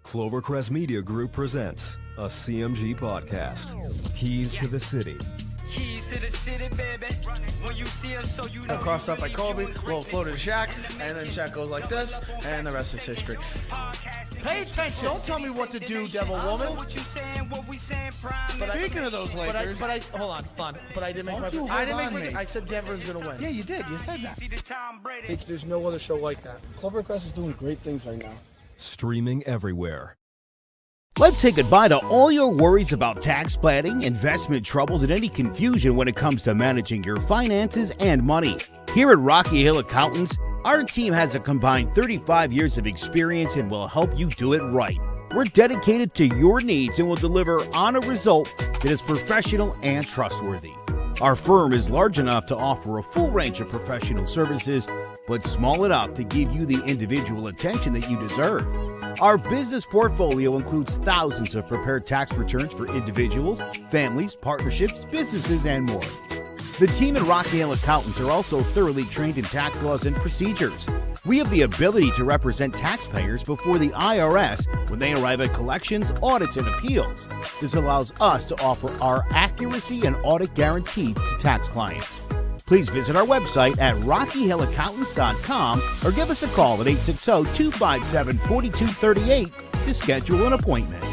Clovercrest Media Group presents a CMG podcast. Keys to the City. Keys to the city, baby. When you see us, so you know. Crossed up by Kobe, little floater to Shaq, and then Shaq goes like this, and the rest is history. Pay attention. Don't tell me what to do, devil woman. But speaking of those Lakers, but I hold on. But I didn't make my. I didn't make my. I said Denver's gonna win. Yeah, you did. You said that. There's no other show like that. Clovercrest is doing great things right now. Streaming everywhere. Let's say goodbye to all your worries about tax planning, investment troubles, and any confusion when it comes to managing your finances and money. Here at Rocky Hill Accountants, our team has a combined 35 years of experience and will help you do it right. We're dedicated to your needs and will deliver on a result that is professional and trustworthy. Our firm is large enough to offer a full range of professional services, but small enough to give you the individual attention that you deserve. Our business portfolio includes thousands of prepared tax returns for individuals, families, partnerships, businesses, and more. The team at Rocky Hill Accountants are also thoroughly trained in tax laws and procedures. We have the ability to represent taxpayers before the IRS when they arrive at collections, audits, and appeals. This allows us to offer our accuracy and audit guarantee to tax clients. Please visit our website at rockyhillaccountants.com or give us a call at 860-257-4238 to schedule an appointment.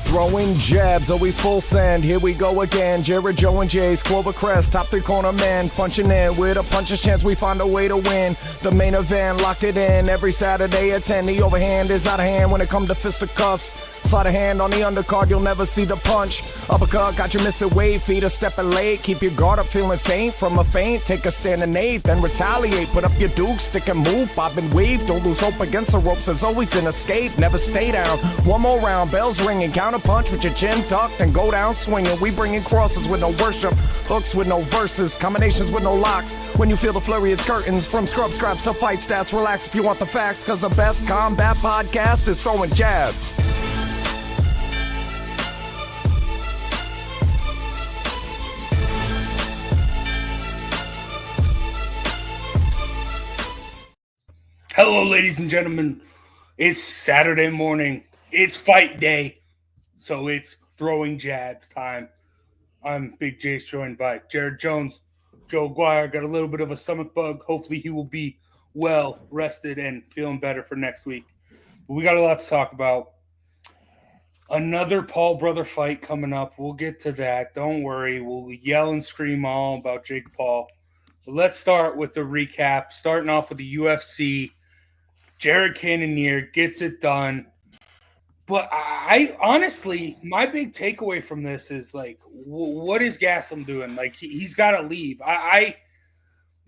Throwing jabs, always full send. Here we go again. Jared, Joe, and Jay's Clovercrest, top three corner man, punching in with a puncher's chance. We find a way to win. The main event, lock it in every Saturday at 10. The overhand is out of hand when it comes to fisticuffs. Slide a hand on the undercard, you'll never see the punch. Uppercut, got you missing weight, feet are stepping late. Keep your guard up, feeling faint from a feint. Take a stand and eight, then retaliate. Put up your duke, stick and move, bob and weave. Don't lose hope against the ropes, there's always an escape. Never stay down. One more round, bells ringing. Counter punch with your chin tucked and go down swinging. We bringing crosses with no worship, hooks with no verses, combinations with no locks. When you feel the flurry of curtains, from scrub scraps to fight stats, relax if you want the facts, cause the best combat podcast is throwing jabs. Hello, ladies and gentlemen. It's Saturday morning. It's fight day. So it's throwing jabs time. I'm Big Jace, joined by Jared Jones, Joe Guire. Got a little bit of a stomach bug. Hopefully he will be well rested and feeling better for next week. But we got a lot to talk about. Another Paul brother fight coming up. We'll get to that. Don't worry. We'll yell and scream all about Jake Paul. But let's start with the recap. Starting off with the UFC. Jared Cannonier gets it done. But I honestly, my big takeaway from this is, like, what is Gaslam doing? Like, he's got to leave. I'm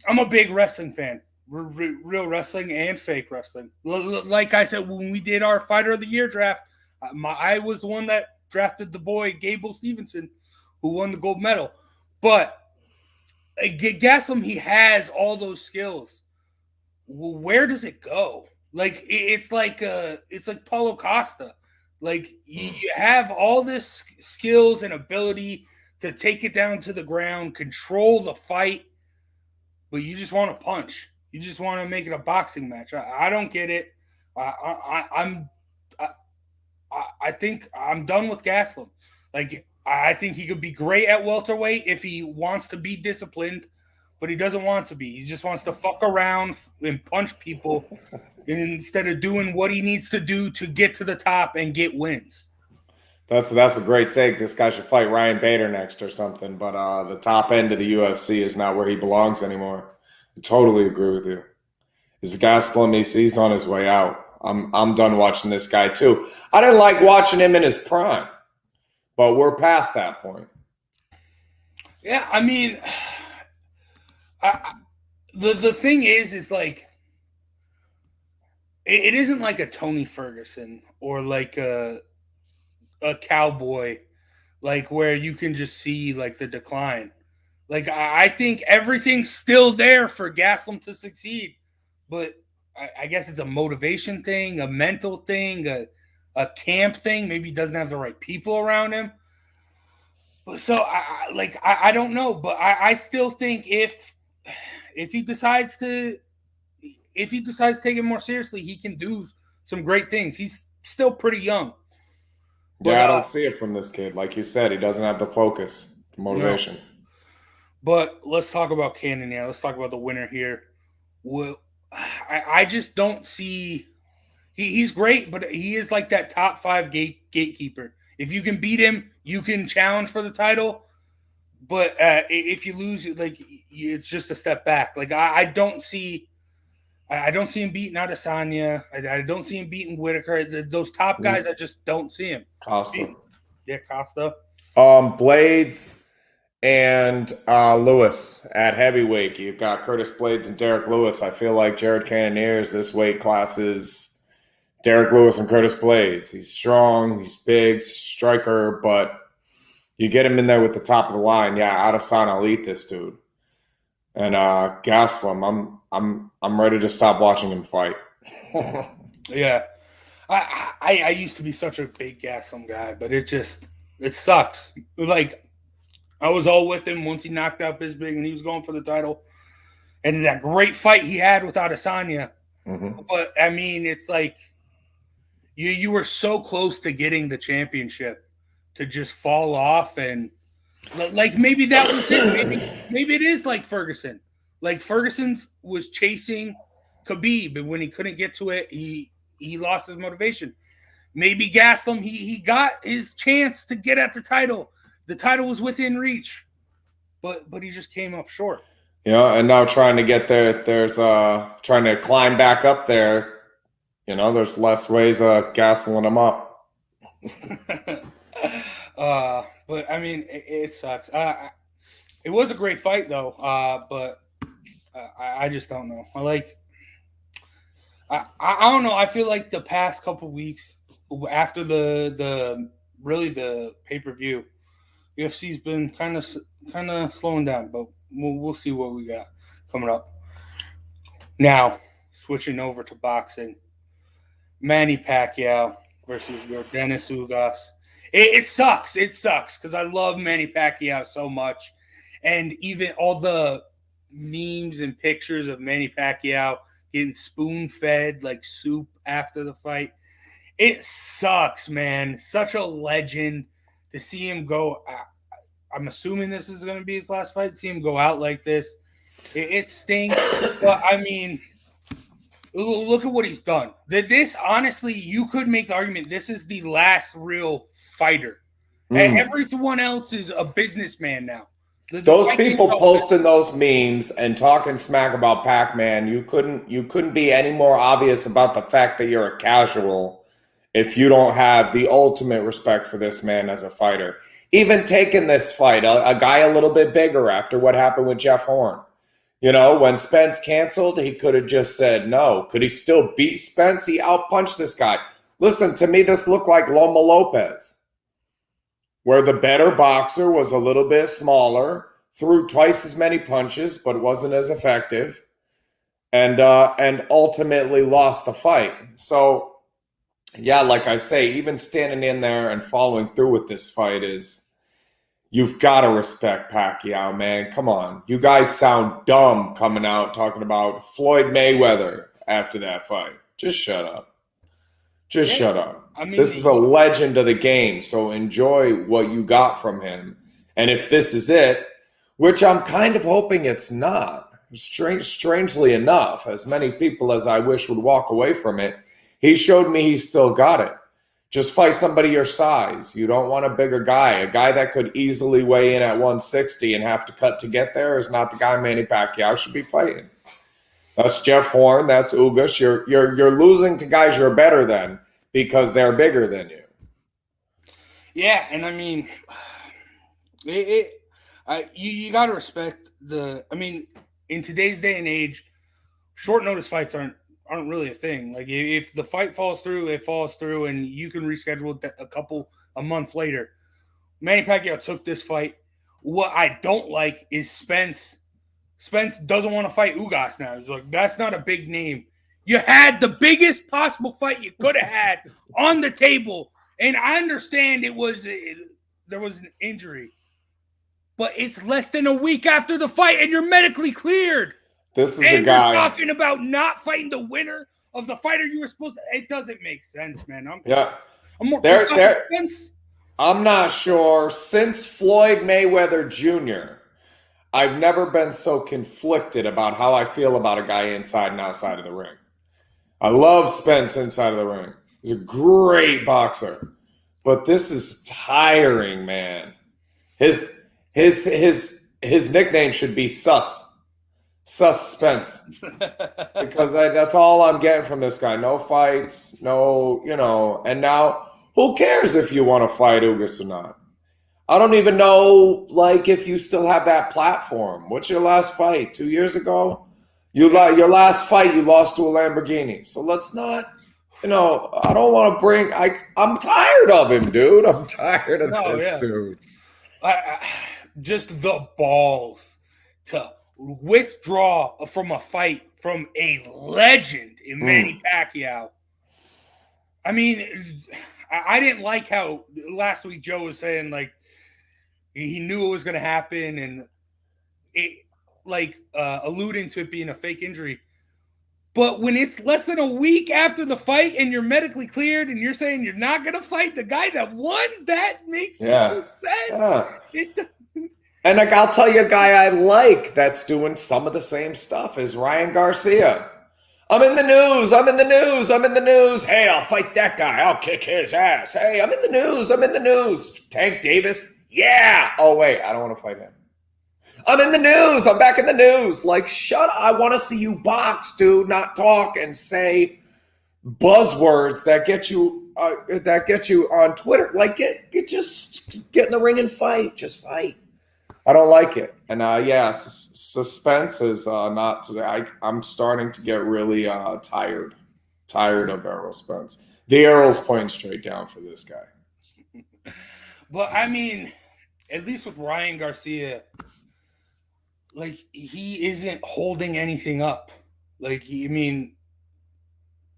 a big wrestling fan, real wrestling and fake wrestling. Like I said, when we did our Fighter of the Year draft, I was the one that drafted the boy Gable Stevenson, who won the gold medal. But Gaslam, he has all those skills. Where does it go? Like, it's like Paulo Costa. Like, you have all this skills and ability to take it down to the ground, control the fight, but you just want to punch. You just want to make it a boxing match. I don't get it. I think I'm done with Gaslam. Like, I think he could be great at welterweight if he wants to be disciplined, but he doesn't want to be. He just wants to fuck around and punch people instead of doing what he needs to do to get to the top and get wins. That's a great take. This guy should fight Ryan Bader next or something. But the top end of the UFC is not where he belongs anymore. I totally agree with you. Is Gaslam, he's on his way out. I'm done watching this guy too. I didn't like watching him in his prime, but we're past that point. Yeah, I mean, the thing is like, it isn't like a Tony Ferguson or like a Cowboy, like where you can just see like the decline. Like, I think everything's still there for Gaslam to succeed, but I guess it's a motivation thing, a mental thing, a camp thing. Maybe he doesn't have the right people around him. But so I don't know, but I still think if he decides to take it more seriously, he can do some great things. He's still pretty young. But, I don't see it from this kid. Like you said, he doesn't have the focus, the motivation. No. But let's talk about Cannonier. Let's talk about the winner here. Well, I just don't see. He's great, but he is like that top 5 gatekeeper. If you can beat him, you can challenge for the title. But if you lose, it's just a step back. Like I don't see him beating Adesanya. I don't see him beating Whitaker. Those top guys, I just don't see him. Costa. Yeah, Costa. Blades and Lewis at heavyweight. You've got Curtis Blades and Derek Lewis. I feel like Jared Cannonier's this weight class is Derek Lewis and Curtis Blades. He's strong, he's big, striker, but you get him in there with the top of the line. Yeah, Adesanya, I'll eat this dude. And Gaslam, I'm ready to stop watching him fight. Yeah. I used to be such a big Gaslam guy, but it sucks. Like, I was all with him once he knocked out Bisping and he was going for the title. And that great fight he had with Adesanya. Mm-hmm. But, I mean, it's like you were so close to getting the championship to just fall off. And, like, maybe that was it. Maybe it is like Ferguson. Like, Ferguson was chasing Khabib, and when he couldn't get to it, he lost his motivation. Maybe Gaslam, he got his chance to get at the title. The title was within reach, but he just came up short. Yeah, and now trying to get there, there's trying to climb back up there. You know, there's less ways of gasoling him up. But I mean, it sucks. It was a great fight though, but I just don't know. I don't know. I feel like the past couple weeks after the pay-per-view, UFC's been kind of slowing down, but we'll see what we got coming up. Now, switching over to boxing, Manny Pacquiao versus Dennis Ugas. It sucks. It sucks because I love Manny Pacquiao so much, and even all the memes and pictures of Manny Pacquiao getting spoon-fed like soup after the fight. It sucks, man. Such a legend to see him go. I'm assuming this is going to be his last fight. See him go out like this. It stinks. But, I mean, look at what he's done. This, honestly, you could make the argument this is the last real fighter. And everyone else is a businessman now. Those people posting those memes and talking smack about Pac-Man, you couldn't be any more obvious about the fact that you're a casual if you don't have the ultimate respect for this man as a fighter. Even taking this fight, a guy a little bit bigger after what happened with Jeff Horn. You know, when Spence canceled, he could have just said no. Could he still beat Spence? He outpunched this guy. Listen, to me, this looked like Loma Lopez, where the better boxer was a little bit smaller, threw twice as many punches, but wasn't as effective, and ultimately lost the fight. So, yeah, like I say, even standing in there and following through with this fight is, you've got to respect Pacquiao, man. Come on. You guys sound dumb coming out talking about Floyd Mayweather after that fight. Just shut up. Just shut up. I mean, this is a legend of the game, so enjoy what you got from him. And if this is it, which I'm kind of hoping it's not, strangely enough, as many people as I wish would walk away from it, he showed me he's still got it. Just fight somebody your size. You don't want a bigger guy. A guy that could easily weigh in at 160 and have to cut to get there is not the guy Manny Pacquiao should be fighting. That's Jeff Horn. That's Ugas. You're losing to guys you're better than because they're bigger than you. Yeah, and I mean, you got to respect the. I mean, in today's day and age, short notice fights aren't really a thing. Like, if the fight falls through, it falls through, and you can reschedule it a month later. Manny Pacquiao took this fight. What I don't like is Spence. Spence doesn't want to fight Ugas now. He's like, that's not a big name. You had the biggest possible fight you could have had on the table, and I understand there was an injury, but it's less than a week after the fight and you're medically cleared. This is and a guy you're talking about not fighting the winner of the fighter you were supposed to. It doesn't make sense, man. I'm more pissed I'm not sure. Since Floyd Mayweather Jr., I've never been so conflicted about how I feel about a guy inside and outside of the ring. I love Spence inside of the ring. He's a great boxer. But this is tiring, man. His nickname should be Suspense. Because that's all I'm getting from this guy. No fights, and now who cares if you want to fight Ugas or not? I don't even know, if you still have that platform. What's your last fight? 2 years ago? Your last fight, you lost to a Lamborghini. So let's not, I don't want to bring, I'm tired of him, dude. I'm tired of this, dude. Just the balls to withdraw from a fight from a legend in Manny Pacquiao. I mean, I didn't like how last week Joe was saying, he knew it was going to happen and it, alluding to it being a fake injury. But when it's less than a week after the fight and you're medically cleared and you're saying you're not going to fight the guy that won, that makes no sense. Yeah. And I'll tell you a guy I like that's doing some of the same stuff is Ryan Garcia. I'm in the news. Hey, I'll fight that guy. I'll kick his ass. Hey, I'm in the news. Tank Davis. Yeah. Oh, wait, I don't want to fight him. I'm in the news. I'm back in the news. Shut up. I want to see you box, dude, not talk and say buzzwords that get you on Twitter. Just get in the ring and fight. Just fight. I don't like it. And suspense is not today. I'm starting to get really tired of Errol Spence. The arrow's pointing straight down for this guy. But I mean, at least with Ryan Garcia, he isn't holding anything up.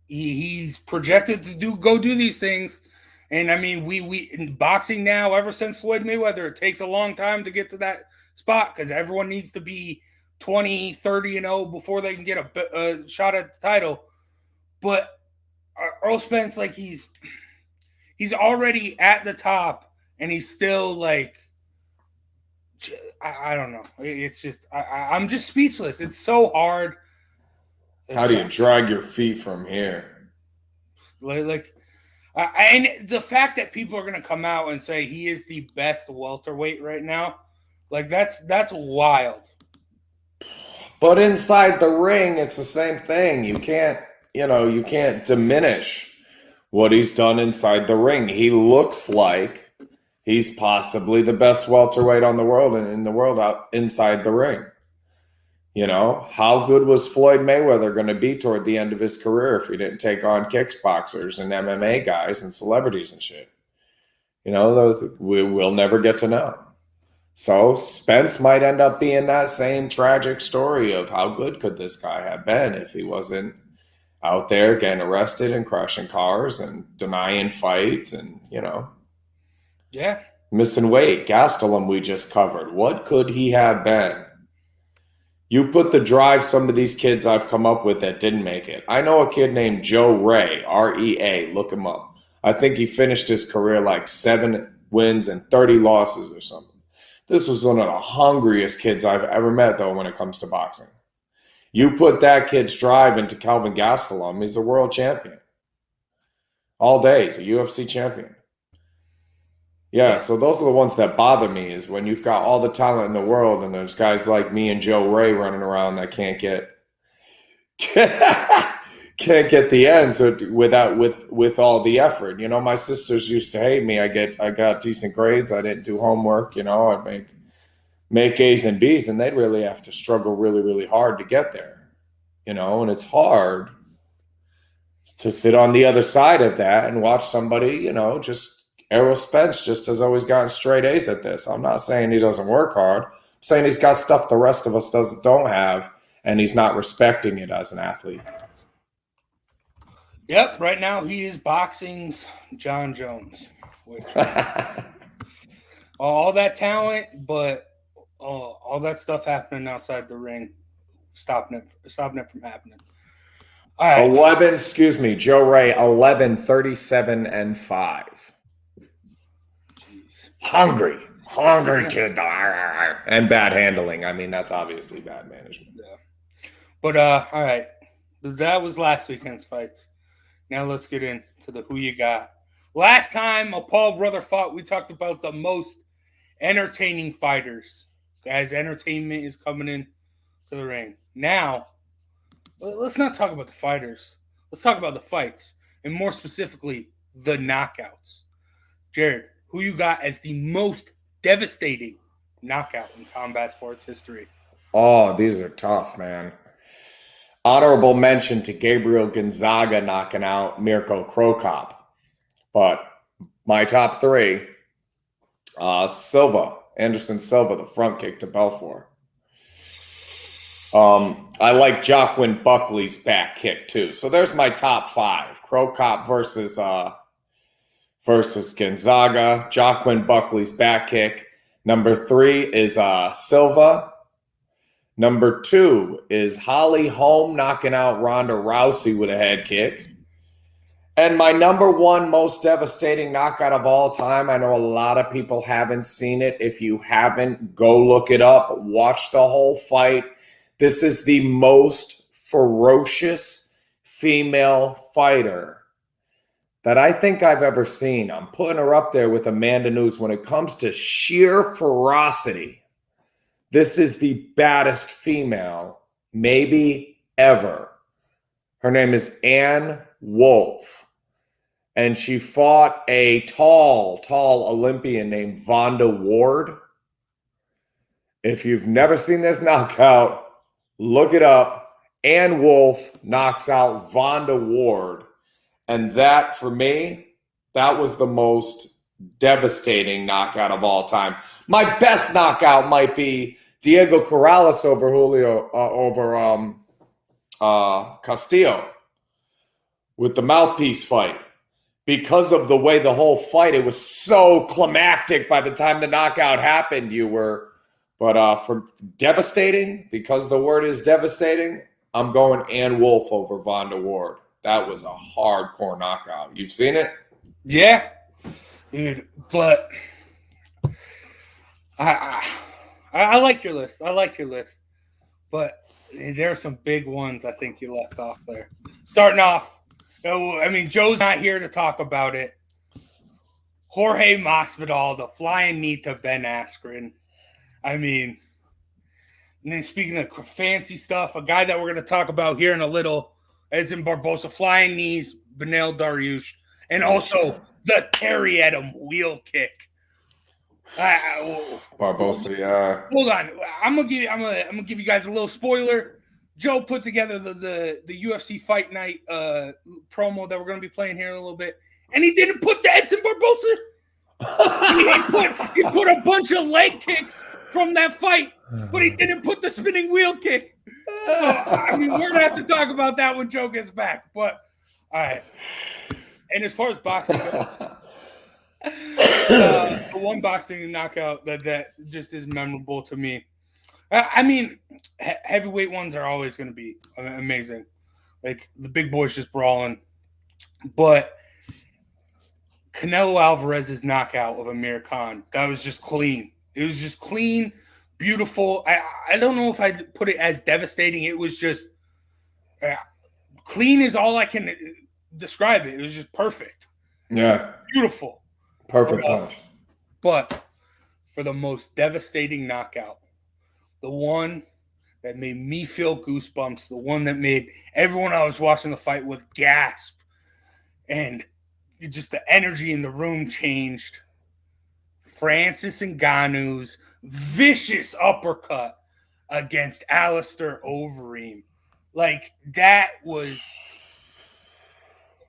He's projected to go do these things. And I mean, we in boxing now, ever since Floyd Mayweather, it takes a long time to get to that spot because everyone needs to be 20, 30-0 before they can get a shot at the title. But Earl Spence, he's already at the top, and he's still I don't know. It's just I'm just speechless. It's so hard. How do you drag your feet from here? And the fact that people are going to come out and say he is the best welterweight right now, that's wild. But inside the ring, it's the same thing. You can't diminish what he's done inside the ring. He looks like he's possibly the best welterweight in the world out inside the ring. How good was Floyd Mayweather going to be toward the end of his career if he didn't take on kickboxers and MMA guys and celebrities and shit? We'll never get to know. So Spence might end up being that same tragic story of how good could this guy have been if he wasn't out there getting arrested and crashing cars and denying fights and, missing weight. Gastelum we just covered. What could he have been? You put the drive some of these kids I've come up with that didn't make it. I know a kid named Joe Ray, R-E-A. Look him up. I think he finished his career 7 wins and 30 losses or something. This was one of the hungriest kids I've ever met, though, when it comes to boxing. You put that kid's drive into Kelvin Gastelum, he's a world champion. All day, he's a UFC champion. Yeah, so those are the ones that bother me is when you've got all the talent in the world and there's guys like me and Joe Ray running around that can't get the ends with all the effort. My sisters used to hate me. I got decent grades. I didn't do homework. I'd make A's and B's, and they'd really have to struggle really, really hard to get there. And it's hard to sit on the other side of that and watch somebody, just Errol Spence just has always gotten straight A's at this. I'm not saying he doesn't work hard. I'm saying he's got stuff the rest of us don't have, and he's not respecting it as an athlete. Yep, right now he is boxing's John Jones. Which, all that talent, but all that stuff happening outside the ring, stopping it from happening. All right. 11, excuse me, Joe Ray, 11, 37, and 5. Jeez. Hungry to die. And bad handling. I mean, that's obviously bad management. Yeah. But, all right. That was last weekend's fights. Now let's get into the who you got. Last time a Paul brother fought, we talked about the most entertaining fighters. Guys, entertainment is coming in to the ring. Now, let's not talk about the fighters. Let's talk about the fights, and more specifically, the knockouts. Jared, who you got as the most devastating knockout in combat sports history? Oh, these are tough, man. Honorable mention to Gabriel Gonzaga knocking out Mirko Krokop. But my top three, Anderson Silva, the front kick to Belfort. I like Joaquin Buckley's back kick too. So there's my top 5. Krokop versus Gonzaga. Joaquin Buckley's back kick. Number 3 is Silva. Number 2 is Holly Holm knocking out Ronda Rousey with a head kick. And my number 1 most devastating knockout of all time, I know a lot of people haven't seen it. If you haven't, go look it up. Watch the whole fight. This is the most ferocious female fighter that I think I've ever seen. I'm putting her up there with Amanda Nunes when it comes to sheer ferocity. This is the baddest female, maybe ever. Her name is Ann Wolfe. And she fought a tall Olympian named Vonda Ward. If you've never seen this knockout, look it up. Ann Wolfe knocks out Vonda Ward. And that, for me, that was the most devastating knockout of all time. My best knockout might be Diego Corrales over Castillo with the mouthpiece fight. Because of the way the whole fight, it was so climactic by the time the knockout happened. But for devastating, because the word is devastating, I'm going Ann Wolfe over Vonda Ward. That was a hardcore knockout. You've seen it? Yeah, dude. But I like your list. But there are some big ones I think you left off there. Starting off, I mean, Joe's not here to talk about it. Jorge Masvidal, the flying knee to Ben Askren. I mean, and then speaking of fancy stuff, a guy that we're going to talk about here in a little, Edson Barbosa, flying knees, Beneil Dariush, and also the Terry Edom wheel kick. Barbosa, yeah. Hold on, I'm gonna give you guys a little spoiler. Joe put together the UFC Fight Night promo that we're gonna be playing here in a little bit, and he didn't put the Edson Barbosa. he put a bunch of leg kicks from that fight, but he didn't put the spinning wheel kick. I mean, we're gonna have to talk about that when Joe gets back. But all right. And as far as boxing goes, the one boxing knockout that just is memorable to me. I mean, heavyweight ones are always going to be amazing. Like the big boys just brawling. But Canelo Alvarez's knockout of Amir Khan, that was just clean. It was just clean, beautiful. I don't know if I'd put it as devastating. It was just clean is all I can describe it. It was just perfect. Yeah. Beautiful. Perfect punch. But for the most devastating knockout, the one that made me feel goosebumps, the one that made everyone I was watching the fight with gasp, and just the energy in the room changed. Francis Ngannou's vicious uppercut against Alistair Overeem. Like, that was...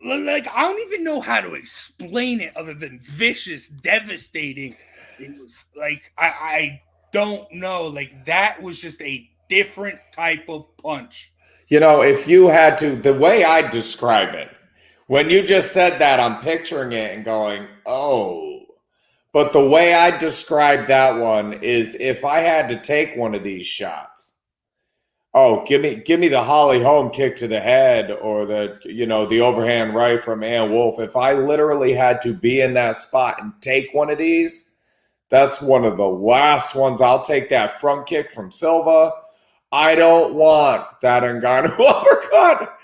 Like, I don't even know how to explain it other than vicious, devastating. It was like, I don't know. Like, that was just a different type of punch. You know, if you had to, the way I describe it, when you just said that, I'm picturing it and going, oh. But the way I describe that one is if I had to take one of these shots, give me the Holly Holm kick to the head or the overhand right from Ann Wolf. If I literally had to be in that spot and take one of these, that's one of the last ones. I'll take that front kick from Silva. I don't want that Ngannou uppercut.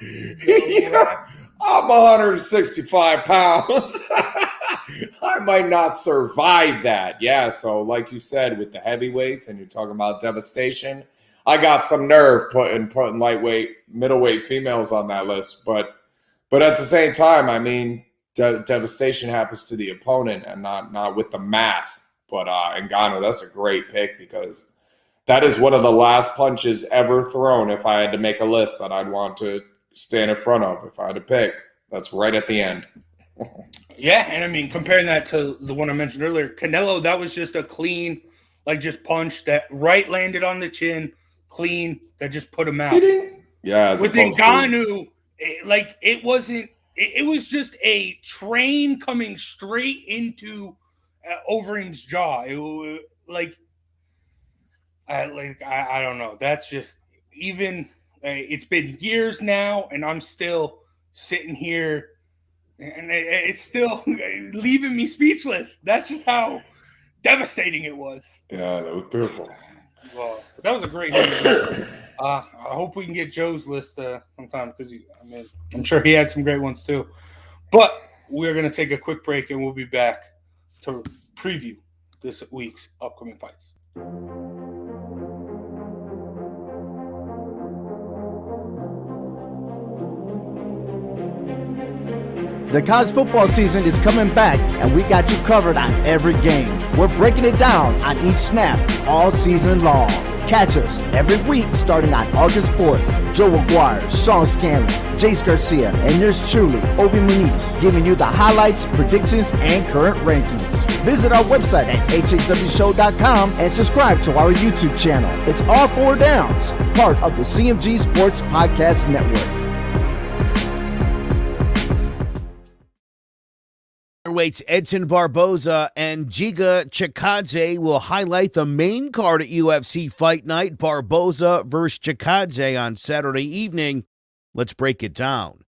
I'm 165 pounds. I might not survive that. Yeah, so like you said, with the heavyweights, and you're talking about devastation, I got some nerve putting lightweight, middleweight females on that list. But at the same time, I mean, devastation happens to the opponent and not with the mass. But Ngannou, that's a great pick because that is one of the last punches ever thrown. If I had to make a list that I'd want to stand in front of, if I had to pick, that's right at the end. Yeah, and I mean, comparing that to the one I mentioned earlier, Canelo, that was just a clean, just punch that right landed on the chin, clean, that just put him out. Yeah, with Ngannou, it wasn't. It was just a train coming straight into Overeem's jaw. I don't know. That's just even. It's been years now, and I'm still sitting here, and it's still leaving me speechless. That's just how devastating it was. Yeah, that was beautiful. Well, that was a great interview. I hope we can get Joe's list sometime because I'm sure he had some great ones too. But we're going to take a quick break, and we'll be back to preview this week's upcoming fights. The college football season is coming back, and we got you covered on every game. We're breaking it down on each snap all season long. Catch us every week starting on August 4th. Joe Aguirre, Sean Scanlon, Jace Garcia, and yours truly, Obi Muniz, giving you the highlights, predictions, and current rankings. Visit our website at hhwshow.com and subscribe to our YouTube channel. It's All Four Downs, part of the CMG Sports Podcast Network. Weights Edson Barboza and Giga Chikadze will highlight the main card at UFC Fight Night, Barboza versus Chikadze on Saturday evening. Let's break it down.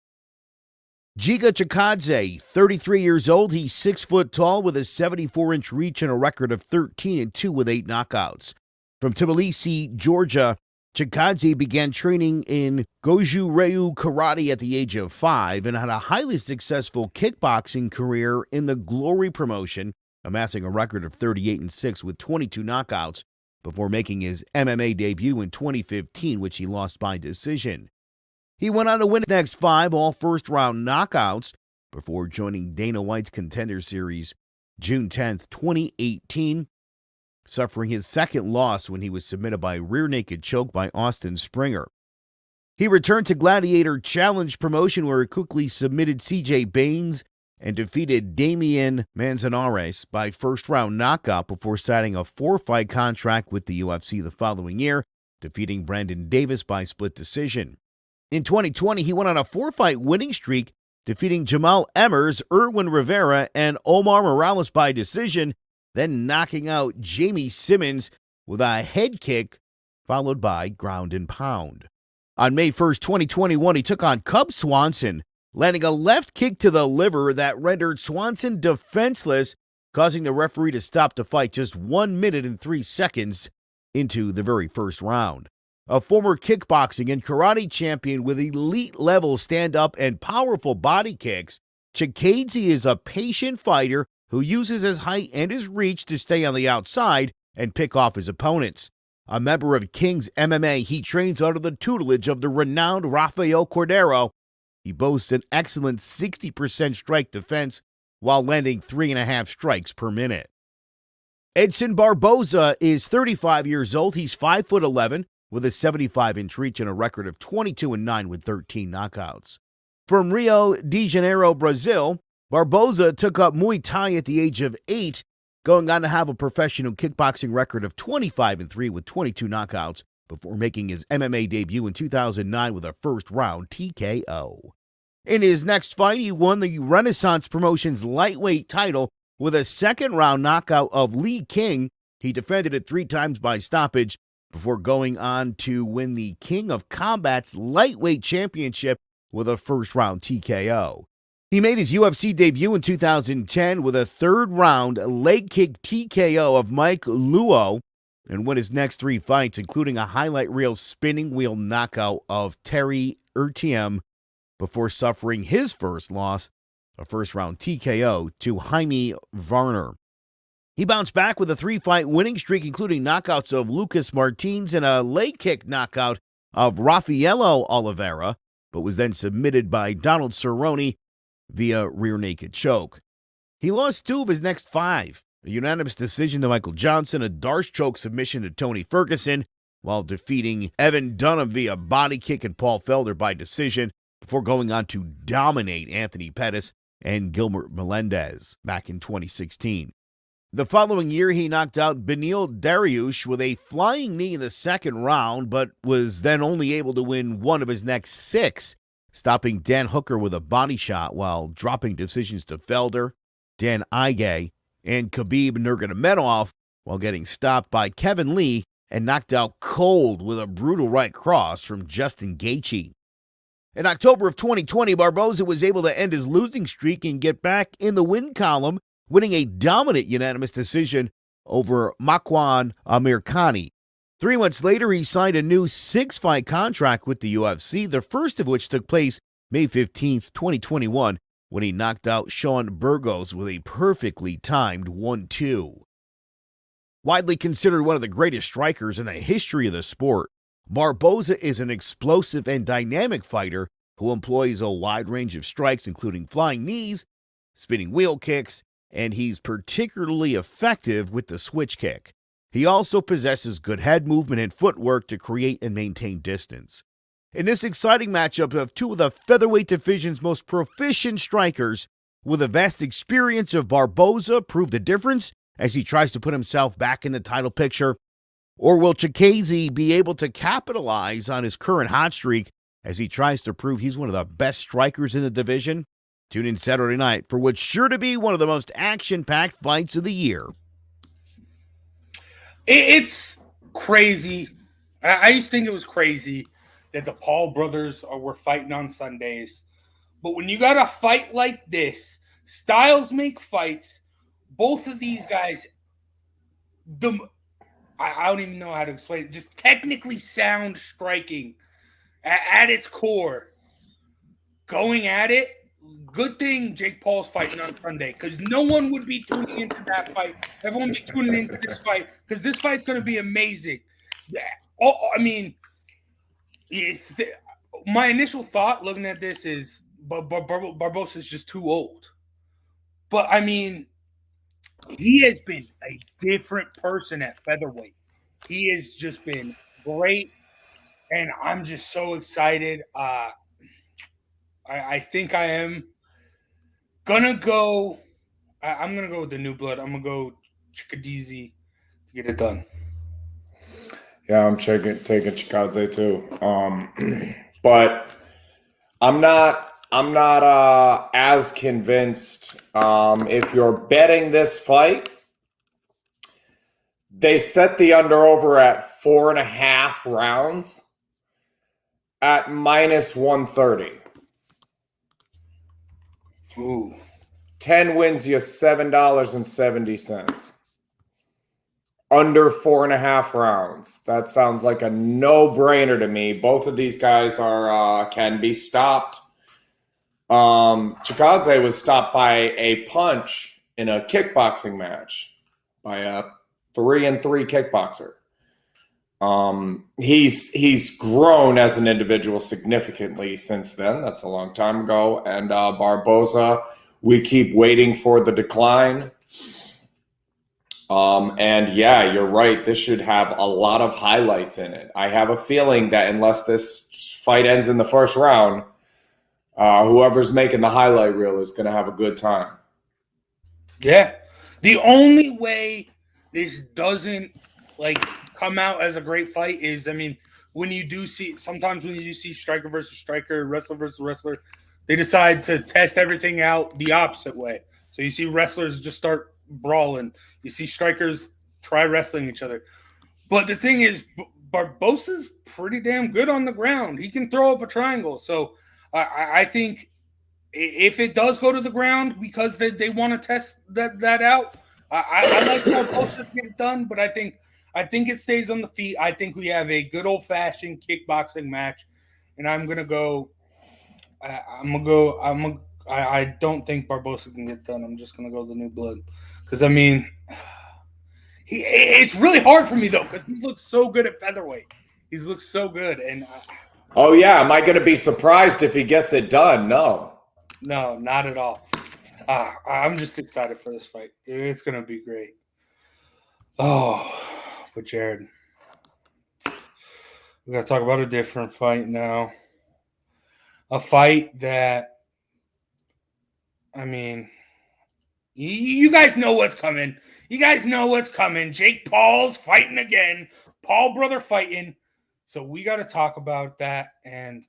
Giga Chikadze, 33 years old. He's 6 foot tall with a 74-inch reach and a record of 13-2 with 8 knockouts. From Tbilisi, Georgia, Chikadze began training in Goju Ryu Karate at the age of 5 and had a highly successful kickboxing career in the Glory promotion, amassing a record of 38-6 with 22 knockouts before making his MMA debut in 2015, which he lost by decision. He went on to win the next 5 all first-round knockouts before joining Dana White's Contender Series June 10th, 2018, suffering his second loss when he was submitted by rear naked choke by Austin Springer. He returned to Gladiator Challenge promotion where he quickly submitted CJ Baines and defeated Damian Manzanares by first-round knockout before signing a 4-fight contract with the UFC the following year, defeating Brandon Davis by split decision. In 2020, he went on a 4-fight winning streak, defeating Jamal Emmers, Erwin Rivera, and Omar Morales by decision, then knocking out Jamie Simmons with a head kick, followed by ground and pound. On May 1st, 2021, he took on Cub Swanson, landing a left kick to the liver that rendered Swanson defenseless, causing the referee to stop the fight just 1 minute and 3 seconds into the very first round. A former kickboxing and karate champion with elite-level stand-up and powerful body kicks, Chikadze is a patient fighter who uses his height and his reach to stay on the outside and pick off his opponents. A member of King's MMA, he trains under the tutelage of the renowned Rafael Cordero. He boasts an excellent 60% strike defense while landing 3.5 strikes per minute. Edson Barboza is 35 years old. He's 5'11", with a 75-inch reach and a record of 22-9 with 13 knockouts. From Rio de Janeiro, Brazil, Barboza took up Muay Thai at the age of 8, going on to have a professional kickboxing record of 25-3 with 22 knockouts before making his MMA debut in 2009 with a first-round TKO. In his next fight, he won the Renaissance Promotions lightweight title with a second-round knockout of Lee King. He defended it 3 times by stoppage before going on to win the King of Combat's lightweight championship with a first-round TKO. He made his UFC debut in 2010 with a third-round leg kick TKO of Mike Luo and won his next 3 fights, including a highlight reel spinning wheel knockout of Terry Urtium before suffering his first loss, a first-round TKO to Jaime Varner. He bounced back with a 3-fight winning streak, including knockouts of Lucas Martins and a leg kick knockout of Rafaelo Oliveira, but was then submitted by Donald Cerrone via rear naked choke. He lost 2 of his next 5, a unanimous decision to Michael Johnson, a Darce choke submission to Tony Ferguson, while defeating Evan Dunham via body kick and Paul Felder by decision, before going on to dominate Anthony Pettis and Gilbert Melendez back in 2016. The following year, he knocked out Beneil Dariush with a flying knee in the second round, but was then only able to win 1 of his next 6, stopping Dan Hooker with a body shot while dropping decisions to Felder, Dan Ige, and Khabib Nurmagomedov, while getting stopped by Kevin Lee and knocked out cold with a brutal right cross from Justin Gaethje. In October of 2020, Barboza was able to end his losing streak and get back in the win column, winning a dominant unanimous decision over Makwan Amirkhani. 3 months later, he signed a new 6-fight contract with the UFC, the first of which took place May 15th, 2021, when he knocked out Sean Burgos with a perfectly timed 1-2. Widely considered one of the greatest strikers in the history of the sport, Barboza is an explosive and dynamic fighter who employs a wide range of strikes, including flying knees, spinning wheel kicks, and he's particularly effective with the switch kick. He also possesses good head movement and footwork to create and maintain distance. In this exciting matchup of 2 of the featherweight division's most proficient strikers, will the vast experience of Barboza prove the difference as he tries to put himself back in the title picture? Or will Chikadze be able to capitalize on his current hot streak as he tries to prove he's one of the best strikers in the division? Tune in Saturday night for what's sure to be one of the most action-packed fights of the year. It's crazy. I used to think it was crazy that the Paul brothers were fighting on Sundays. But when you got a fight like this, styles make fights. Both of these guys, I don't even know how to explain it. Just technically sound striking at its core. Going at it. Good thing Jake Paul's fighting on Sunday, because no one would be tuning into that fight. Everyone would be tuning into this fight, because this fight's going to be amazing. My initial thought looking at this is Barbosa's just too old. But, I mean, he has been a different person at featherweight. He has just been great, and I'm just so excited. I think I am gonna go. I'm gonna go with the new blood. I'm gonna go Chikadze to get it done. Yeah, I'm taking Chikadze too. But I'm not as convinced. If you're betting this fight, they set the under over at 4.5 rounds at -130. Ooh. 10 wins you $7.70. Under 4.5 rounds. That sounds like a no-brainer to me. Both of these guys can be stopped. Chikadze was stopped by a punch in a kickboxing match by a 3-3 kickboxer. He's grown as an individual significantly since then. That's a long time ago. And Barboza, we keep waiting for the decline. And yeah, you're right. This should have a lot of highlights in it. I have a feeling that unless this fight ends in the first round, whoever's making the highlight reel is going to have a good time. Yeah. The only way this doesn't come out as a great fight is, when you do see striker versus striker, wrestler versus wrestler, they decide to test everything out the opposite way. So you see wrestlers just start brawling. You see strikers try wrestling each other. But the thing is, Barbosa's pretty damn good on the ground. He can throw up a triangle. So I think if it does go to the ground because they want to test that out, I like Barbosa to get it done, but I think it stays on the feet. I think we have a good old-fashioned kickboxing match, and I'm gonna go. I don't think Barbosa can get done. I'm just gonna go the new blood because I mean, it's really hard for me though because he's looked so good at featherweight. He's looked so good, and oh yeah, am I gonna be surprised if he gets it done? No, not at all. I'm just excited for this fight. It's gonna be great. Oh, but Jared, we gotta talk about a different fight now. A fight that, I mean, you guys know what's coming. You guys know what's coming. Jake Paul's fighting again. Paul brother fighting. So we got to talk about that. And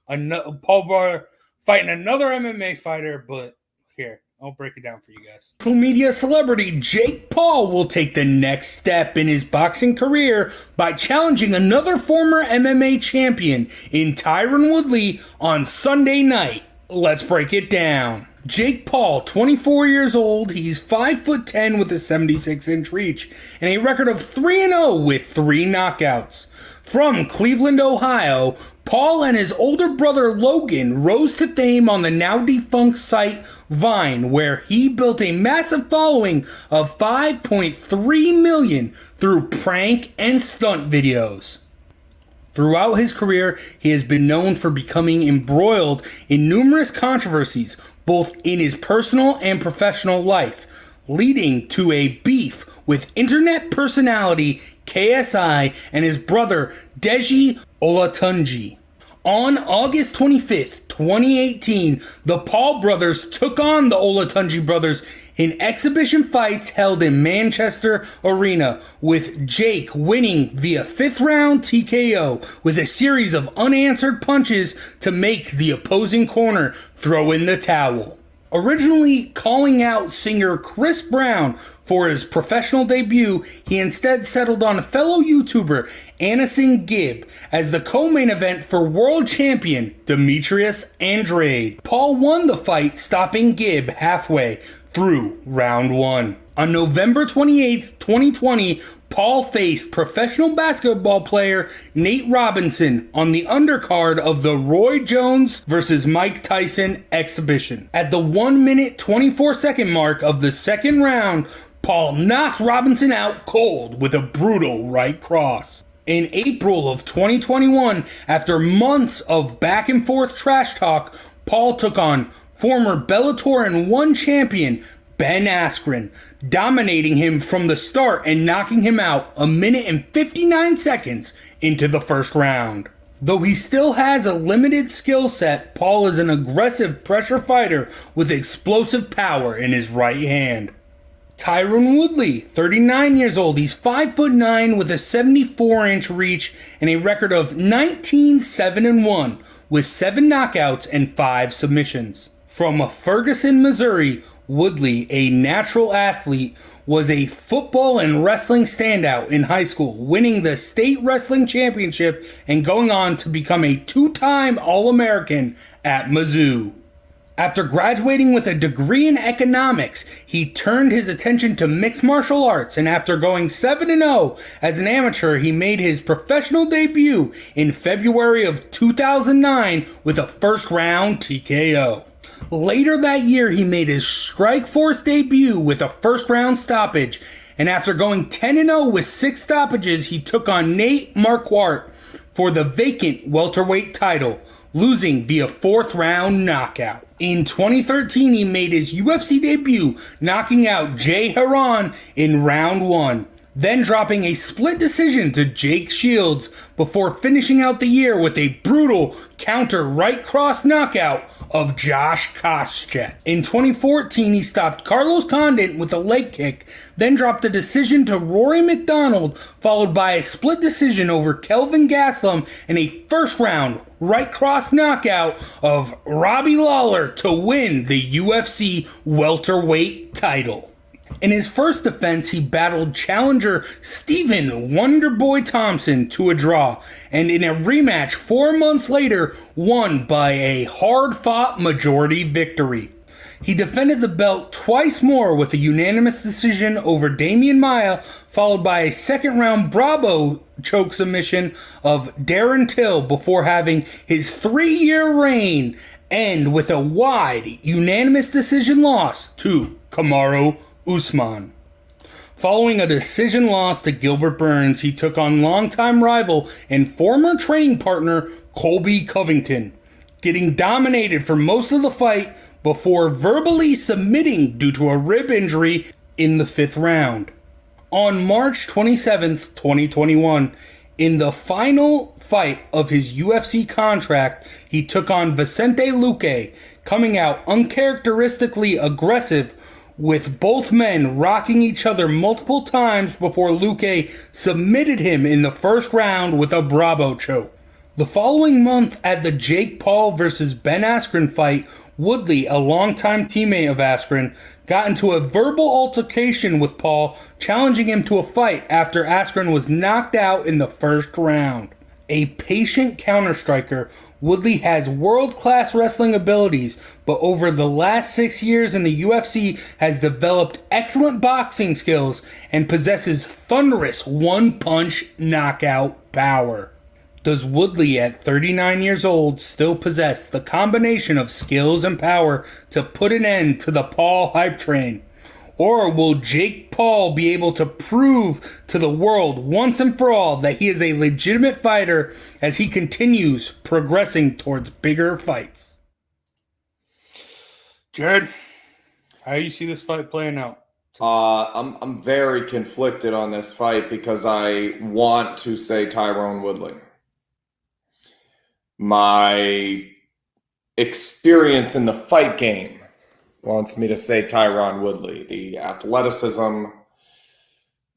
Paul brother fighting another MMA fighter. But here, I'll break it down for you guys. Social media celebrity Jake Paul will take the next step in his boxing career by challenging another former MMA champion in Tyron Woodley on Sunday night. Let's break it down. Jake Paul, 24 years old, he's 5'10" with a 76-inch reach and a record of 3-0 with 3 knockouts. From Cleveland, Ohio, Paul and his older brother Logan rose to fame on the now-defunct site Vine, where he built a massive following of 5.3 million through prank and stunt videos. Throughout his career, he has been known for becoming embroiled in numerous controversies, both in his personal and professional life, leading to a beef with internet personality KSI and his brother Deji Olatunji. On August 25th, 2018, the Paul brothers took on the Olatunji brothers in exhibition fights held in Manchester Arena, with Jake winning via 5th round TKO with a series of unanswered punches to make the opposing corner throw in the towel. Originally calling out singer Chris Brown for his professional debut, he instead settled on fellow YouTuber Anderson Gibb as the co-main event for world champion Demetrius Andrade. Paul won the fight, stopping Gibb halfway through round 1. On November 28, 2020, Paul faced professional basketball player Nate Robinson on the undercard of the Roy Jones vs. Mike Tyson exhibition. At the 1 minute 24 second mark of the second round, Paul knocked Robinson out cold with a brutal right cross. In April of 2021, after months of back and forth trash talk, Paul took on former Bellator and 1 champion Ben Askren, dominating him from the start and knocking him out 1 minute and 59 seconds into the first round. Though he still has a limited skill set, Paul is an aggressive pressure fighter with explosive power in his right hand. Tyron Woodley, 39 years old, he's 5'9" with a 74-inch reach and a record of 19-7-1 with 7 knockouts and 5 submissions. From Ferguson, Missouri, Woodley, a natural athlete, was a football and wrestling standout in high school, winning the state wrestling championship and going on to become a 2-time All-American at Mizzou. After graduating with a degree in economics, he turned his attention to mixed martial arts, and after going 7-0 as an amateur, he made his professional debut in February of 2009 with a first-round TKO. Later that year, he made his Strikeforce debut with a first-round stoppage, and after going 10-0 with 6 stoppages, he took on Nate Marquardt for the vacant welterweight title, losing via 4th-round knockout. In 2013, he made his UFC debut, knocking out Jay Heron in round 1. then dropping a split decision to Jake Shields before finishing out the year with a brutal counter right cross knockout of Josh Koscheck. In 2014, he stopped Carlos Condit with a leg kick, then dropped a decision to Rory McDonald, followed by a split decision over Kelvin Gastelum and a first-round right cross knockout of Robbie Lawler to win the UFC welterweight title. In his first defense, he battled challenger Stephen Wonderboy Thompson to a draw, and in a rematch 4 months later, won by a hard-fought majority victory. He defended the belt twice more with a unanimous decision over Damian Maia, followed by a second-round Bravo choke submission of Darren Till before having his 3-year reign end with a wide unanimous decision loss to Kamaru Usman. Following a decision loss to Gilbert Burns, he took on longtime rival and former training partner Colby Covington, getting dominated for most of the fight before verbally submitting due to a rib injury in the 5th round. On March 27, 2021, in the final fight of his UFC contract, he took on Vicente Luque, coming out uncharacteristically aggressive, with both men rocking each other multiple times before Luque submitted him in the first round with a Bravo choke. The following month at the Jake Paul vs. Ben Askren fight, Woodley, a longtime teammate of Askren, got into a verbal altercation with Paul, challenging him to a fight after Askren was knocked out in the first round. A patient counter-striker, Woodley has world-class wrestling abilities, but over the last 6 years in the UFC has developed excellent boxing skills and possesses thunderous one-punch knockout power. Does Woodley at 39 years old still possess the combination of skills and power to put an end to the Paul hype train? Or will Jake Paul be able to prove to the world once and for all that he is a legitimate fighter as he continues progressing towards bigger fights? Jared, how do you see this fight playing out? I'm very conflicted on this fight because I want to say Tyron Woodley. My experience in the fight game wants me to say Tyron Woodley. The athleticism,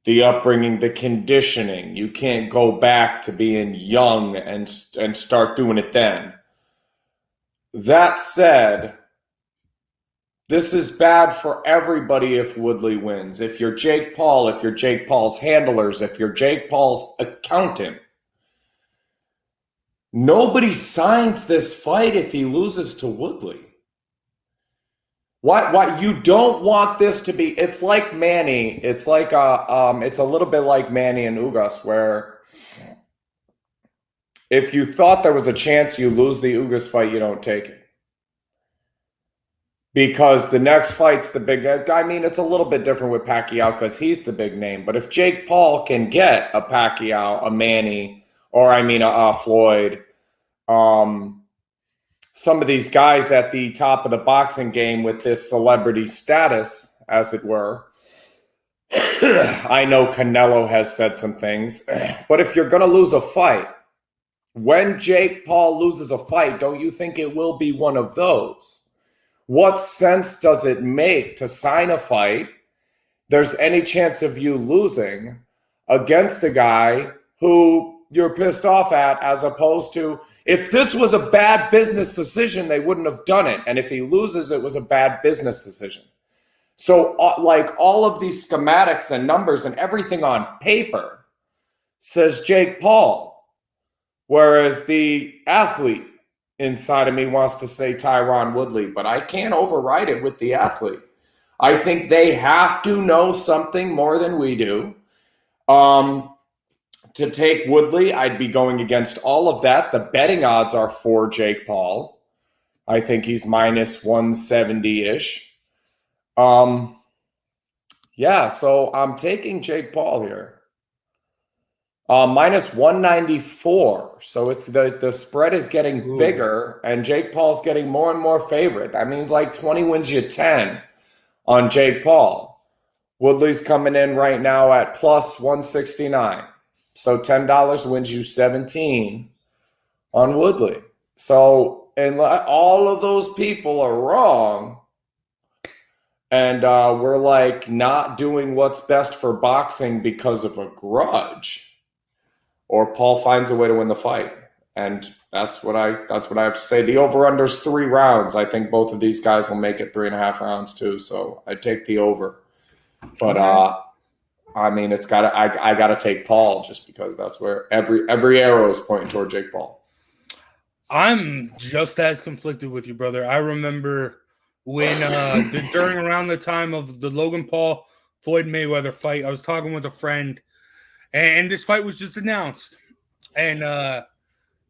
the upbringing, the conditioning. You can't go back to being young and start doing it then. That said, this is bad for everybody if Woodley wins. If you're Jake Paul, if you're Jake Paul's handlers, if you're Jake Paul's accountant, nobody signs this fight if he loses to Woodley. What you don't want this to be, it's like Manny. It's like it's a little bit like Manny and Ugas, where if you thought there was a chance you lose the Ugas fight, you don't take it. Because the next fight's the big, I mean, it's a little bit different with Pacquiao because he's the big name. But if Jake Paul can get a Pacquiao, a Manny, or I mean a Floyd, some of these guys at the top of the boxing game with this celebrity status, as it were. I know Canelo has said some things, but if you're going to lose a fight, when Jake Paul loses a fight, don't you think it will be one of those? What sense does it make to sign a fight there's any chance of you losing against a guy who you're pissed off at, as opposed to if this was a bad business decision, they wouldn't have done it. And if he loses, it was a bad business decision. So like all of these schematics and numbers and everything on paper says Jake Paul, whereas the athlete inside of me wants to say Tyron Woodley, but I can't override it with the athlete. I think they have to know something more than we do. To take Woodley, I'd be going against all of that. The betting odds are for Jake Paul. I think he's minus 170-ish. Yeah, so I'm taking Jake Paul here. Minus 194. So it's the spread is getting bigger, and Jake Paul's getting more and more favorite. That means like 20 wins you 10 on Jake Paul. Woodley's coming in right now at plus 169. So $10 wins you 17 on Woodley. So, and all of those people are wrong. And we're like not doing what's best for boxing because of a grudge. Or Paul finds a way to win the fight. And that's what I have to say. The over-under's 3 rounds. I think both of these guys will make it 3.5 rounds too. So I take the over. But I mean, I gotta take Paul just because that's where every arrow is pointing toward Jake Paul. I'm just as conflicted with you, brother. I remember when during around the time of the Logan Paul Floyd Mayweather fight, I was talking with a friend, and this fight was just announced, and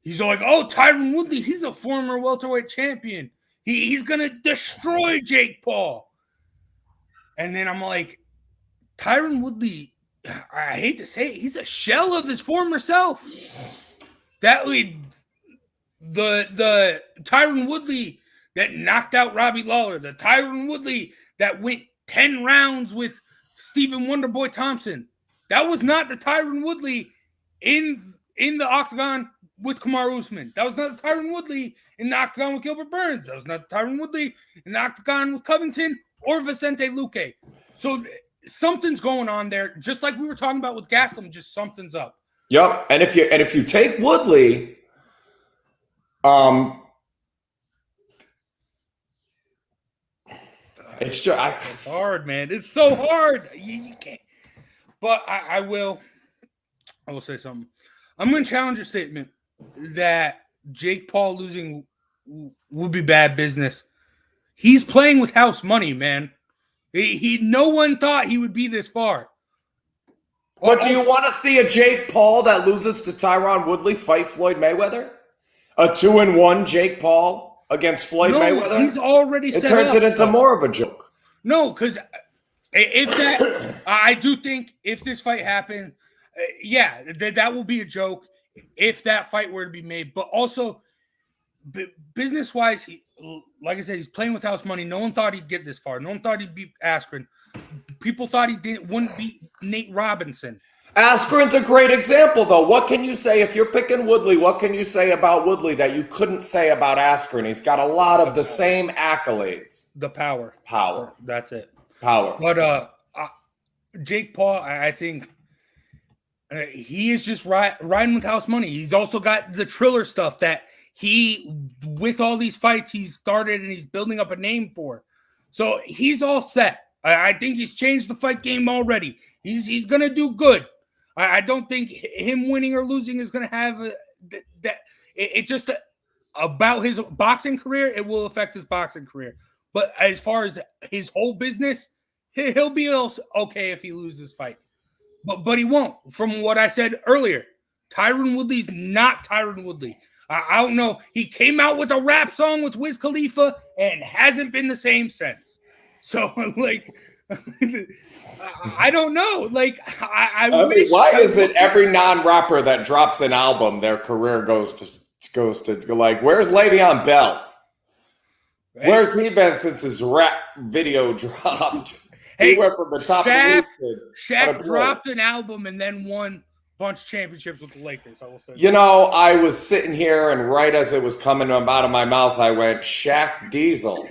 he's like, "Oh, Tyron Woodley, he's a former welterweight champion. He's gonna destroy Jake Paul." And then I'm like, Tyron Woodley, I hate to say it, he's a shell of his former self. That would the Tyron Woodley that knocked out Robbie Lawler, the Tyron Woodley that went 10 rounds with Stephen Wonderboy Thompson. That was not the Tyron Woodley in the octagon with Kamaru Usman. That was not the Tyron Woodley in the octagon with Gilbert Burns. That was not the Tyron Woodley in the octagon with Covington or Vicente Luque. So something's going on there, just like we were talking about with Gaslam. Just something's up. Yep, and if you take Woodley, it's just it's hard, man. It's so hard. You can't. But I will say something. I'm going to challenge your statement that Jake Paul losing would be bad business. He's playing with house money, man. No one thought he would be this far. But do you want to see a Jake Paul that loses to Tyron Woodley fight Floyd Mayweather? A 2-1 Jake Paul against Floyd Mayweather? He's already set it turns up, it into more of a joke. No, because if that, I do think if this fight happened, that will be a joke if that fight were to be made. But also, business-wise, like I said, he's playing with house money. No one thought he'd get this far. No one thought he'd beat Askren. People thought he wouldn't beat Nate Robinson. Askren's a great example, though. What can you say if you're picking Woodley? What can you say about Woodley that you couldn't say about Askren? He's got a lot of the same accolades. The power. That's it. Power. But Jake Paul, I think he is just riding with house money. He's also got the Triller stuff that he, with all these fights he's started and he's building up a name for. So he's all set. I think he's changed the fight game already. He's going to do good. I don't think him winning or losing is going to have it just about his boxing career. It will affect his boxing career. But as far as his whole business, he'll be okay if he loses this fight. But he won't. From what I said earlier, Tyron Woodley's not Tyron Woodley. I don't know. He came out with a rap song with Wiz Khalifa and hasn't been the same since. So, like, I don't know. Like, I mean, why is it every non-rapper that drops an album, their career goes to like, where's Le'Veon Bell? Right. Where's he been since his rap video dropped? He went from the top of the league. Shaq dropped an album and then won a bunch of championships with the Lakers. I will say. You know, I was sitting here, and right as it was coming out of my mouth, I went, Shaq Diesel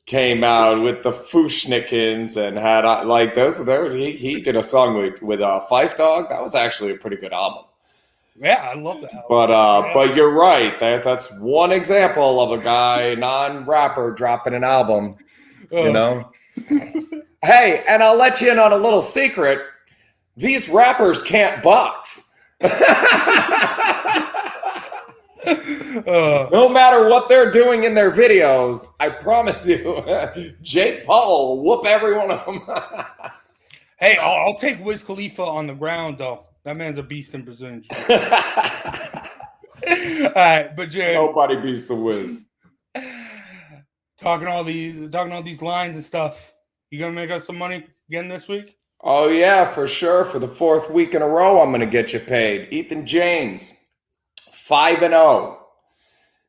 came out with the Fushnikins and had like those. He did a song with Phife Dawg. That was actually a pretty good album. Yeah, I love that album. But you're right. That's one example of a guy, non-rapper, dropping an album. You know. Hey, and I'll let you in on a little secret. These rappers can't box. No matter what they're doing in their videos, I promise you, Jake Paul will whoop every one of them. Hey, I'll take Wiz Khalifa on the ground, though. That man's a beast in Brazilian. All right, but Jared, nobody beats the Wiz. Talking all these lines and stuff. You gonna make us some money again this week? Oh yeah, for sure. For the 4th week in a row, I'm gonna get you paid. Ethan James, 5-0.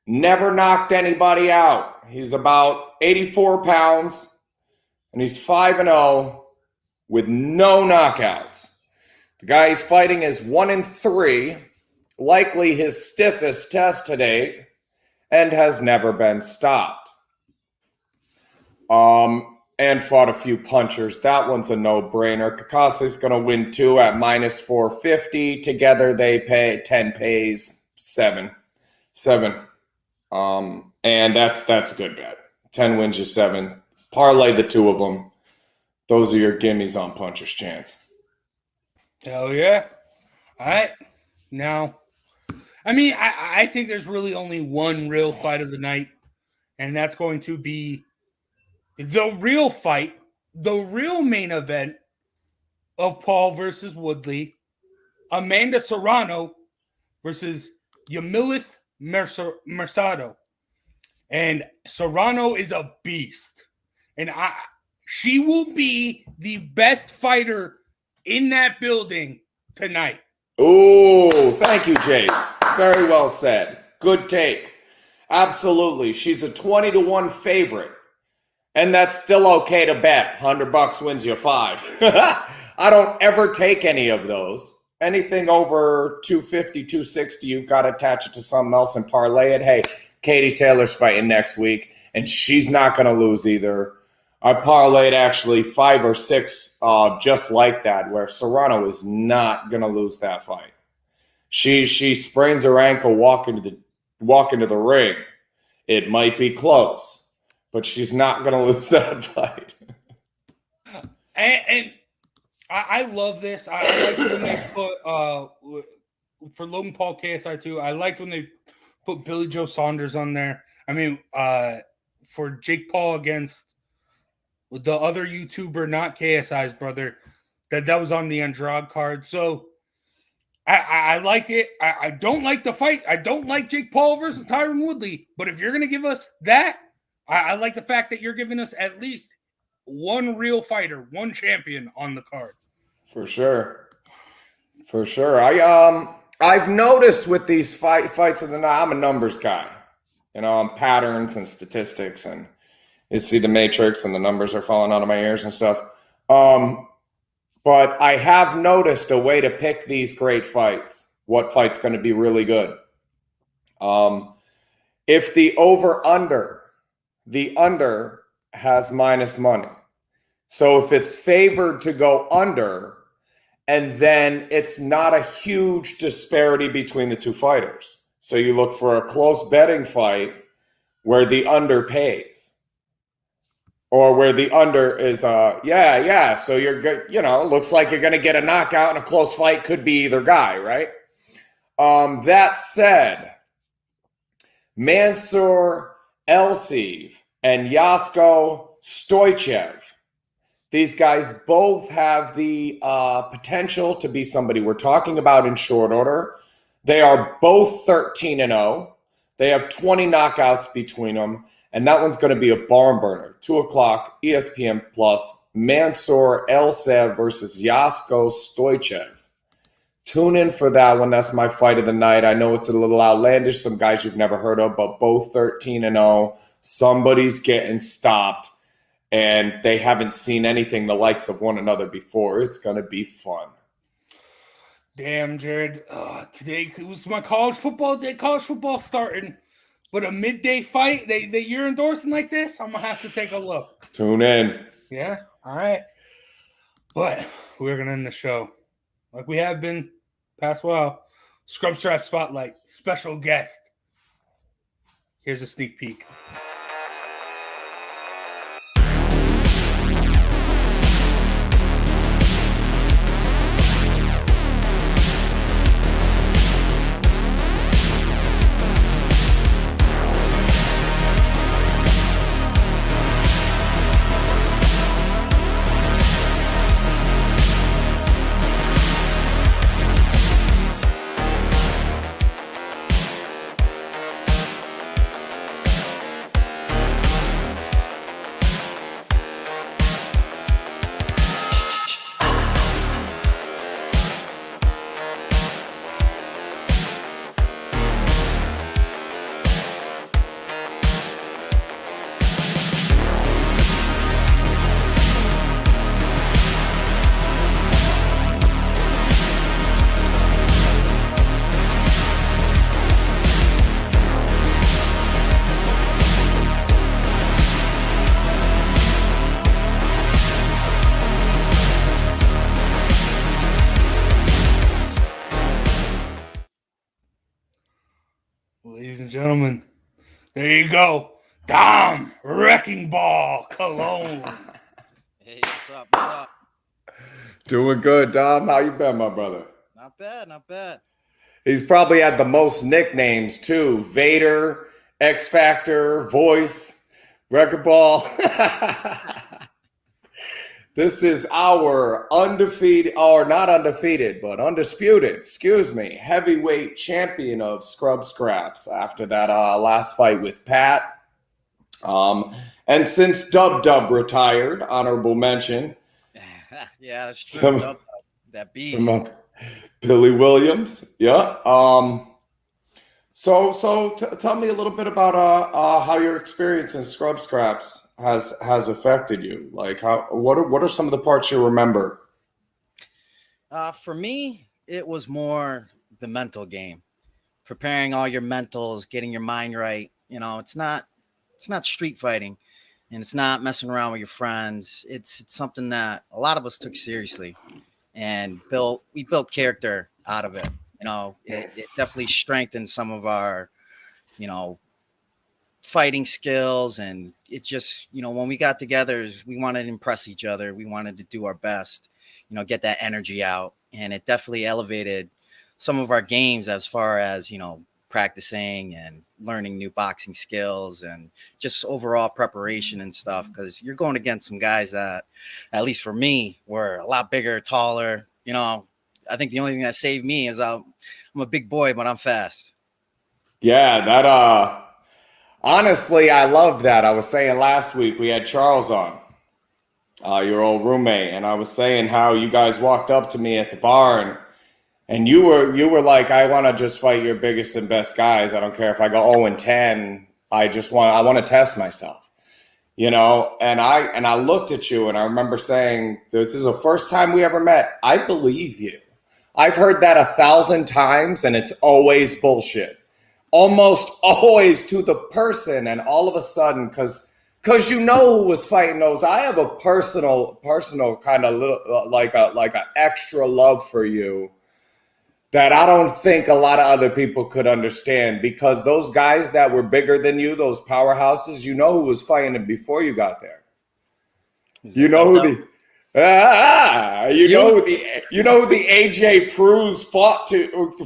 Never knocked anybody out. He's about 84 pounds, and he's 5-0. with no knockouts. The guy he's fighting is 1-3, likely his stiffest test to date, and has never been stopped. And fought a few punchers. That one's a no-brainer. Kakase's going to win 2 at minus 450. Together they pay 10 pays 7. And that's a good bet. 10 wins you 7. Parlay the 2 of them. Those are your gimmies on puncher's chance. Hell yeah. All right. Now, I mean, I think there's really only one real fight of the night, and that's going to be the real fight, the real main event of Paul versus Woodley, Amanda Serrano versus Yamilith Mercado. And Serrano is a beast. And she will be the best fighter in that building tonight. Oh, thank you, Jace. Very well said. Good take. Absolutely. She's a 20-1 favorite. And that's still okay to bet. $100 wins you 5. I don't ever take any of those. Anything over 250, 260, you've got to attach it to something else and parlay it. Hey, Katie Taylor's fighting next week, and she's not going to lose either. I parlayed actually 5 or 6 just like that, where Serrano is not going to lose that fight. She sprains her ankle walking to the ring. It might be close, but she's not going to lose that fight. And I love this. I like when they put for Logan Paul KSI 2. I liked when they put Billy Joe Saunders on there. I mean, for Jake Paul against the other YouTuber, not KSI's brother, that was on the Andrade card. So I like it. I don't like the fight. I don't like Jake Paul versus Tyron Woodley. But if you're going to give us that, I like the fact that you're giving us at least one real fighter, one champion on the card. For sure. I've noticed with these fights of the night, I'm a numbers guy. I'm patterns and statistics, and you see the matrix and the numbers are falling out of my ears and stuff. But I have noticed a way to pick these great fights. What fight's going to be really good? If the under has minus money. So if it's favored to go under, and then it's not a huge disparity between the two fighters. So you look for a close betting fight where the under pays. Or where the under is, so you're good, looks like you're going to get a knockout in a close fight, could be either guy, right? That said, Mansour Elseev and Yasko Stoichev, these guys both have the potential to be somebody we're talking about in short order. They are both 13-0. They have 20 knockouts between them. And that one's going to be a barn burner. 2:00 ESPN Plus. Mansour Elseev versus Yasko Stoichev. Tune in for that one. That's my fight of the night. I know it's a little outlandish. Some guys you've never heard of, but both 13-0. Somebody's getting stopped, and they haven't seen anything the likes of one another before. It's going to be fun. Damn, Jared. Today was my college football day. College football starting. But a midday fight that you're endorsing like this, I'm going to have to take a look. Tune in. Yeah, all right. But we're going to end the show like we have been past while. Scrub Strap Spotlight, special guest. Here's a sneak peek. There you go. Dom, Wrecking Ball, Cologne. Hey, what's up? What's up? Doing good, Dom. How you been, my brother? Not bad, not bad. He's probably had the most nicknames too. Vader, X Factor, Voice, Wrecking Ball. This is our undefeated, or not undefeated, but undisputed, heavyweight champion of Scrub Scraps after that last fight with Pat. And since Dub retired, honorable mention. Yeah, that's true. That beast. Billy Williams. Yeah. So tell me a little bit about how your experience in Scrub Scraps has affected you. Like what are some of the parts you remember? For me, it was more the mental game. Preparing all your mentals, getting your mind right. You know, it's not street fighting, and it's not messing around with your friends. It's something that a lot of us took seriously and we built character out of it. You know, it definitely strengthened some of our, you know, fighting skills. And it just, you know, when we got together, we wanted to impress each other. We wanted to do our best, you know, get that energy out. And it definitely elevated some of our games as far as, you know, practicing and learning new boxing skills and just overall preparation and stuff. Because you're going against some guys that, at least for me, were a lot bigger, taller. You know, I think the only thing that saved me is I'm a big boy, but I'm fast. Yeah, that honestly, I love that. I was saying last week we had Charles on, your old roommate, and I was saying how you guys walked up to me at the bar and you were like, I want to just fight your biggest and best guys. I don't care if I go 0-10. I want to test myself, you know. And I looked at you and I remember saying, this is the first time we ever met. I believe you. I've heard that 1,000 times and it's always bullshit. Almost always to the person. And all of a sudden, because you know who was fighting those, I have a personal kind of little like a extra love for you that I don't think a lot of other people could understand, because those guys that were bigger than you, those powerhouses, you know who was fighting them before you got there. You know who the AJ Prus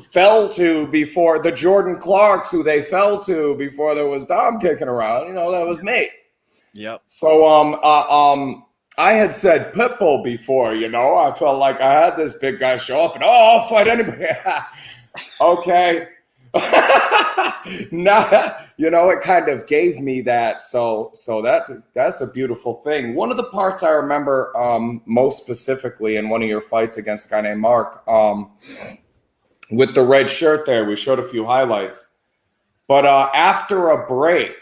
fell to before, the Jordan Clarks who they fell to before there was Dom kicking around. You know, that was me. Yep. So I had said Pitbull before, you know. I felt like I had this big guy show up and I'll fight anybody. Okay. Nah, you know, it kind of gave me that. So that's a beautiful thing. One of the parts I remember most specifically in one of your fights against a guy named Mark, with the red shirt there, we showed a few highlights. But after a break,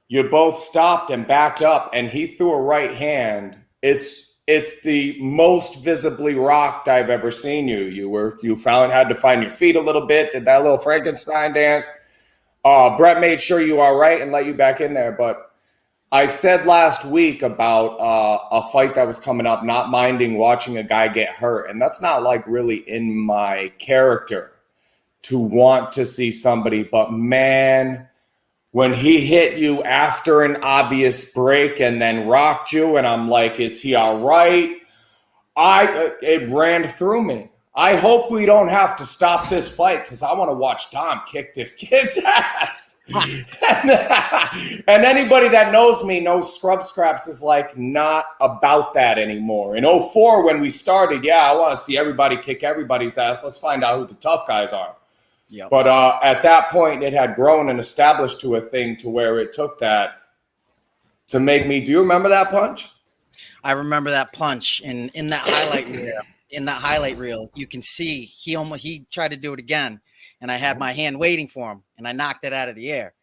you both stopped and backed up, and he threw a right hand. It's the most visibly rocked I've ever seen you. You had to find your feet a little bit, did that little Frankenstein dance. Brett made sure you are right and let you back in there. But I said last week about a fight that was coming up, not minding watching a guy get hurt. And that's not like really in my character to want to see somebody, but man, when he hit you after an obvious break and then rocked you, and I'm like, is he all right? It ran through me. I hope we don't have to stop this fight because I want to watch Dom kick this kid's ass. And anybody that knows me knows Scrub Scraps is like not about that anymore. In 2004 when we started, I want to see everybody kick everybody's ass. Let's find out who the tough guys are. Yep. But at that point, it had grown and established to a thing to where it took that to make me. Do you remember that punch? I remember that punch in that highlight reel. In that highlight reel, you can see he tried to do it again, and I had my hand waiting for him, and I knocked it out of the air.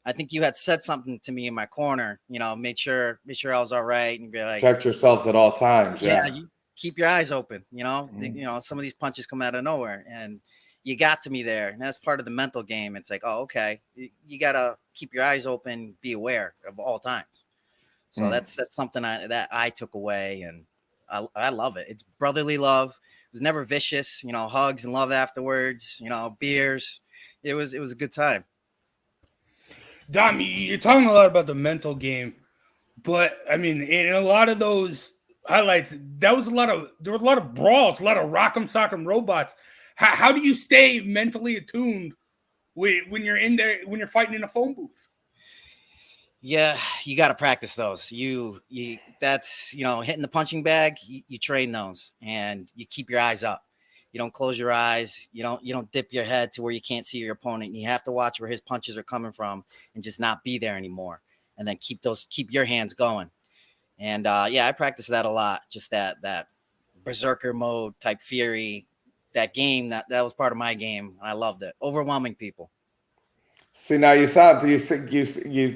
I think you had said something to me in my corner. You know, made sure I was all right, and be like, protect yourselves at all times. Yeah, you keep your eyes open. You know, you know, some of these punches come out of nowhere, and you got to me there. And that's part of the mental game. It's like, oh, okay. You got to keep your eyes open, be aware of all times. So that's something that I took away, and I love it. It's brotherly love. It was never vicious, you know, hugs and love afterwards, you know, beers. It was a good time. Dom, you're talking a lot about the mental game, but I mean, in a lot of those highlights, there were a lot of brawls, a lot of rock'em sock'em robots. How do you stay mentally attuned when you're in there, when you're fighting in a phone booth? Yeah, you got to practice those. That's, hitting the punching bag. You train those, and you keep your eyes up. You don't close your eyes. You don't dip your head to where you can't see your opponent. You have to watch where his punches are coming from and just not be there anymore. And then keep your hands going. And I practice that a lot. Just that berserker mode type fury, that game that was part of my game. I loved it. Overwhelming people. See, now you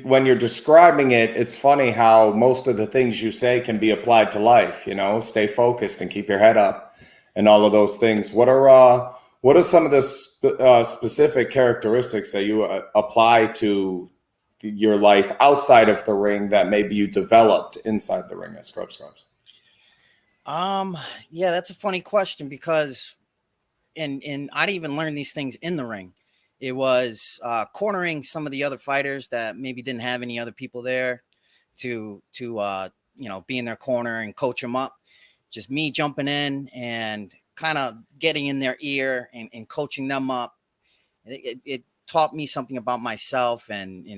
when you're describing it, it's funny how most of the things you say can be applied to life. Stay focused and keep your head up, and all of those things. What are some of the specific characteristics that you apply to your life outside of the ring that maybe you developed inside the ring at Scrubs? Yeah, that's a funny question because, and I didn't even learn these things in the ring. It was cornering some of the other fighters that maybe didn't have any other people there to be in their corner and coach them up. Just me jumping in and kind of getting in their ear and coaching them up. It taught me something about myself and,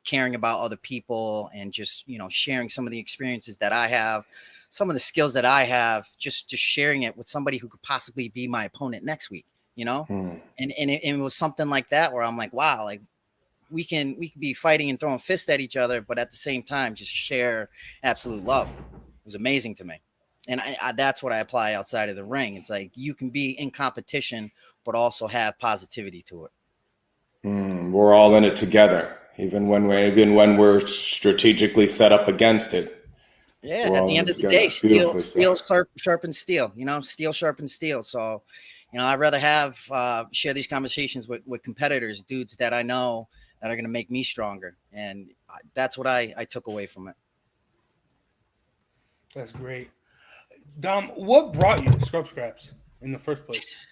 caring about other people and just, sharing some of the experiences that I have, some of the skills that I have, just sharing it with somebody who could possibly be my opponent next week. And it was something like that where I'm like, wow, like we can be fighting and throwing fists at each other, but at the same time, just share absolute love. It was amazing to me. And that's what I apply outside of the ring. It's like you can be in competition, but also have positivity to it. We're all in it together, even when we're strategically set up against it. Yeah, at the end of the day, steel sharpens steel. Steel sharpens steel. So, I'd rather share these conversations with competitors, dudes that I know that are going to make me stronger. And that's what I took away from it. That's great. Dom, what brought you to Scrub Scraps in the first place?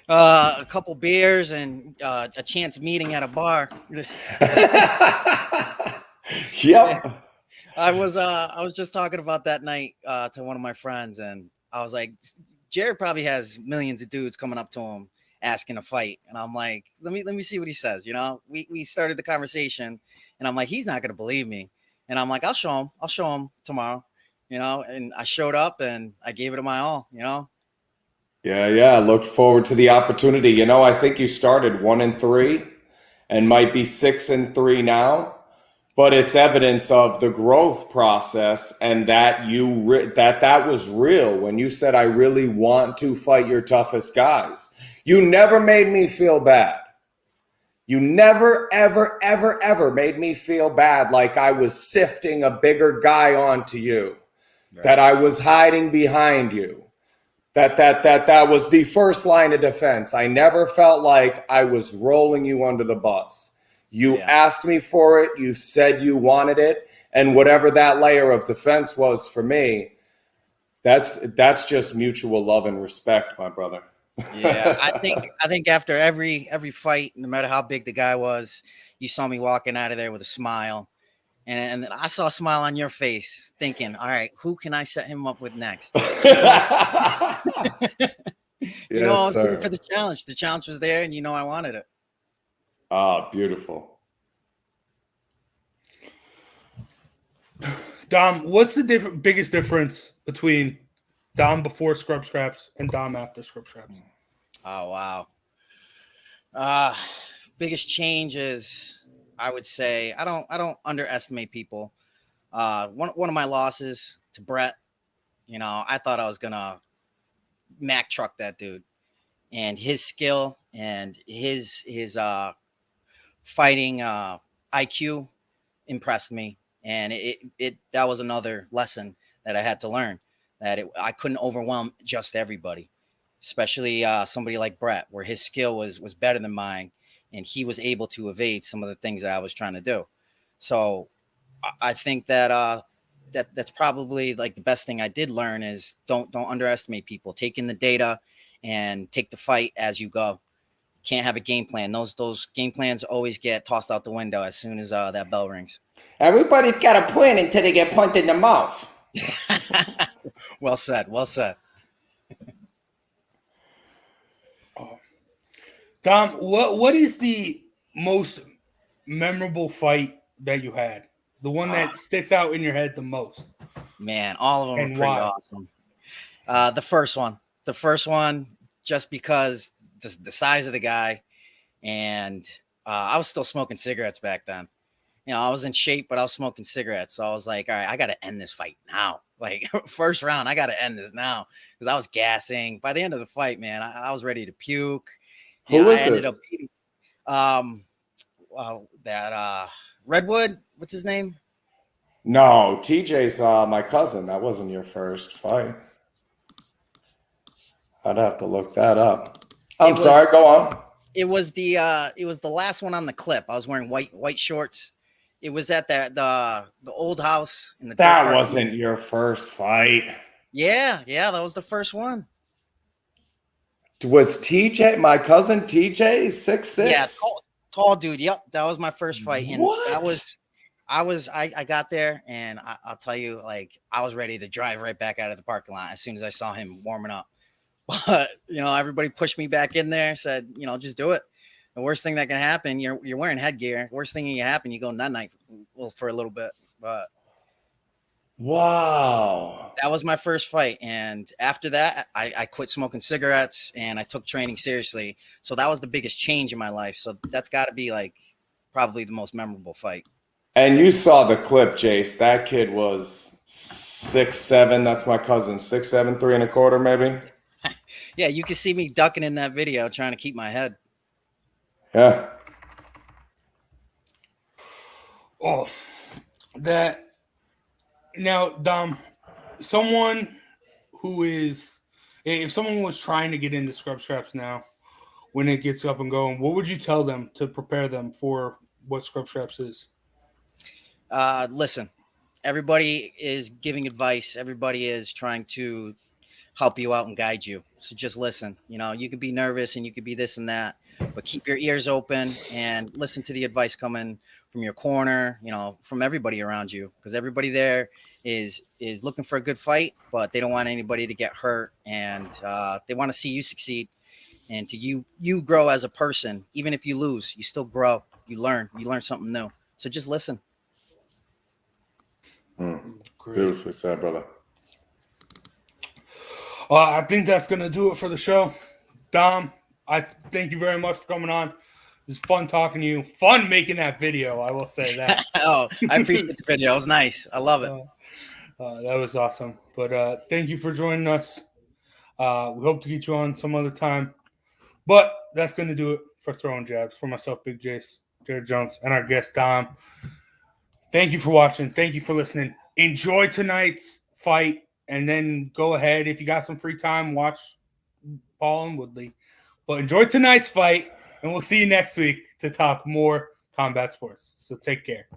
A couple beers and a chance meeting at a bar. Yep. I was just talking about that night to one of my friends, and I was like, Jared probably has millions of dudes coming up to him asking to fight. And I'm like, let me see what he says. We started the conversation and I'm like, he's not going to believe me. And I'm like, I'll show him tomorrow, and I showed up and I gave it my all, Yeah. Look forward to the opportunity. I think you started 1-3 and might be 6-3 now. But it's evidence of the growth process and that that was real when you said, I really want to fight your toughest guys. You never made me feel bad. You never, ever, ever, ever made me feel bad like I was sifting a bigger guy onto you, right. That I was hiding behind you, that was the first line of defense. I never felt like I was rolling you under the bus. You asked me for it. You said you wanted it. And whatever that layer of defense was for me, that's just mutual love and respect, my brother. Yeah, I think after every fight, no matter how big the guy was, you saw me walking out of there with a smile. And I saw a smile on your face thinking, all right, who can I set him up with next? I was looking for the challenge. The challenge was there, and I wanted it. Ah, beautiful. Dom, what's the biggest difference between Dom before Scrub Scraps and Dom after Scrub Scraps? Oh, wow. Biggest change is, I would say, I don't underestimate people. One of my losses to Brett, I thought I was gonna Mack truck that dude, and his skill and his fighting IQ impressed me, and that was another lesson that I had to learn, that I couldn't overwhelm just everybody, especially somebody like Brett, where his skill was better than mine, and he was able to evade some of the things that I was trying to do. So I think that that's probably like the best thing I did learn is don't underestimate people. Take in the data and take the fight as you go. can't have a game plan. Those game plans always get tossed out the window as soon as that bell rings. Everybody's got a plan until they get punched in the mouth. Well said. Well said. Dom, what is the most memorable fight that you had? The one that sticks out in your head the most? Man, all of them And are pretty why? awesome. The first one, just because the size of the guy, and I was still smoking cigarettes back then. You know, I was in shape, but I was smoking cigarettes. So I was like, all right, I got to end this fight now. Like, first round, I got to end this now, because I was gassing. By the end of the fight, man, I was ready to puke. Who was I ended this? up beating Redwood. What's his name? No, TJ's my cousin. That wasn't your first fight. I'd have to look that up. I'm sorry. Go on. It was the last one on the clip. I was wearing white shorts. It was at the old house in the. That wasn't your first fight. Yeah, that was the first one. Was TJ my cousin? TJ 6'6"? Yeah, tall dude. Yep, that was my first fight, and What? I got there, and I'll tell you, like, I was ready to drive right back out of the parking lot as soon as I saw him warming up. But everybody pushed me back in there, said, just do it. The worst thing that can happen, you're wearing headgear. Worst thing that can happen, you go night for a little bit. But wow, that was my first fight, and after that, I quit smoking cigarettes and I took training seriously. So that was the biggest change in my life. So that's got to be like probably the most memorable fight. And you saw the clip, Jace. That kid was 6'7". That's my cousin, 6'7", 3 1/4, maybe. Yeah, you can see me ducking in that video, trying to keep my head. Yeah. Oh, that now, Dom, if someone was trying to get into scrub straps now, when it gets up and going, what would you tell them to prepare them for what scrub straps is? Listen, everybody is giving advice. Everybody is trying to help you out and guide you. So just listen. You could be nervous and you could be this and that, but keep your ears open and listen to the advice coming from your corner, from everybody around you, because everybody there is looking for a good fight, but they don't want anybody to get hurt, and they want to see you succeed and to you grow as a person. Even if you lose, you still grow. You learn something new. So just listen. Beautifully said, brother. I think that's going to do it for the show. Dom, I thank you very much for coming on. It was fun talking to you. Fun making that video, I will say that. Oh, I appreciate the video. It was nice. I love it. That was awesome. But thank you for joining us. We hope to get you on some other time. But that's going to do it for Throwing Jabs. For myself, Big Jace, Jared Jones, and our guest, Dom. Thank you for watching. Thank you for listening. Enjoy tonight's fight. And then go ahead, if you got some free time, watch Paul and Woodley. But enjoy tonight's fight, and we'll see you next week to talk more combat sports. So take care.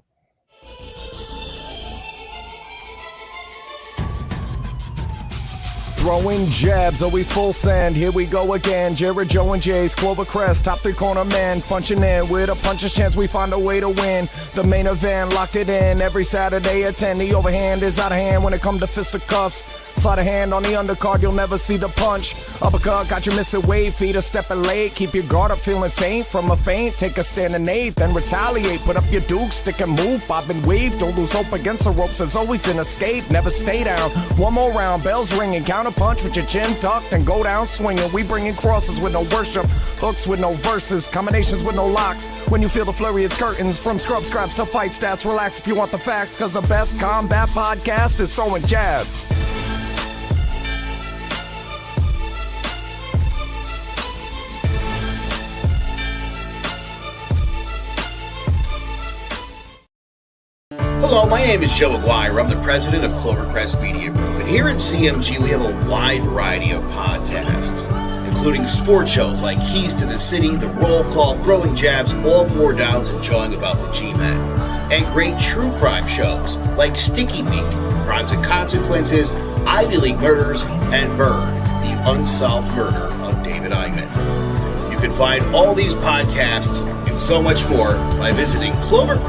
Throwing jabs, always full send. Here we go again. Jared, Joe, and Jay's Clovercrest, top 3 corner man, punching in with a puncher's chance. We find a way to win. The main event, locked it in every Saturday at 10. The overhand is out of hand when it comes to fisticuffs. Slide a hand on the undercard, you'll never see the punch. Uppercut got you missing weight, feet are stepping late. Keep your guard up, feeling faint from a feint. Take a stand and eight, then retaliate. Put up your duke, stick and move, bob and weave. Don't lose hope against the ropes, there's always an escape. Never stay down. One more round, bells ringing. Counter punch with your chin tucked and go down swinging. We bringing crosses with no worship, hooks with no verses, combinations with no locks. When you feel the flurry, it's curtains. From scrub scraps to fight stats, relax if you want the facts, cause the best combat podcast is Throwing Jabs. Hello, my name is Joe Aguirre. I'm the president of Clovercrest Media Group. And here at CMG, we have a wide variety of podcasts, including sports shows like Keys to the City, The Roll Call, Throwing Jabs, All Four Downs, and Jawing About the G-Men. And great true crime shows like Stinky Week, Crimes and Consequences, Ivy League Murders, and Burn, the unsolved murder of David Eichmann. You You can find all these podcasts and so much more by visiting Clovercrest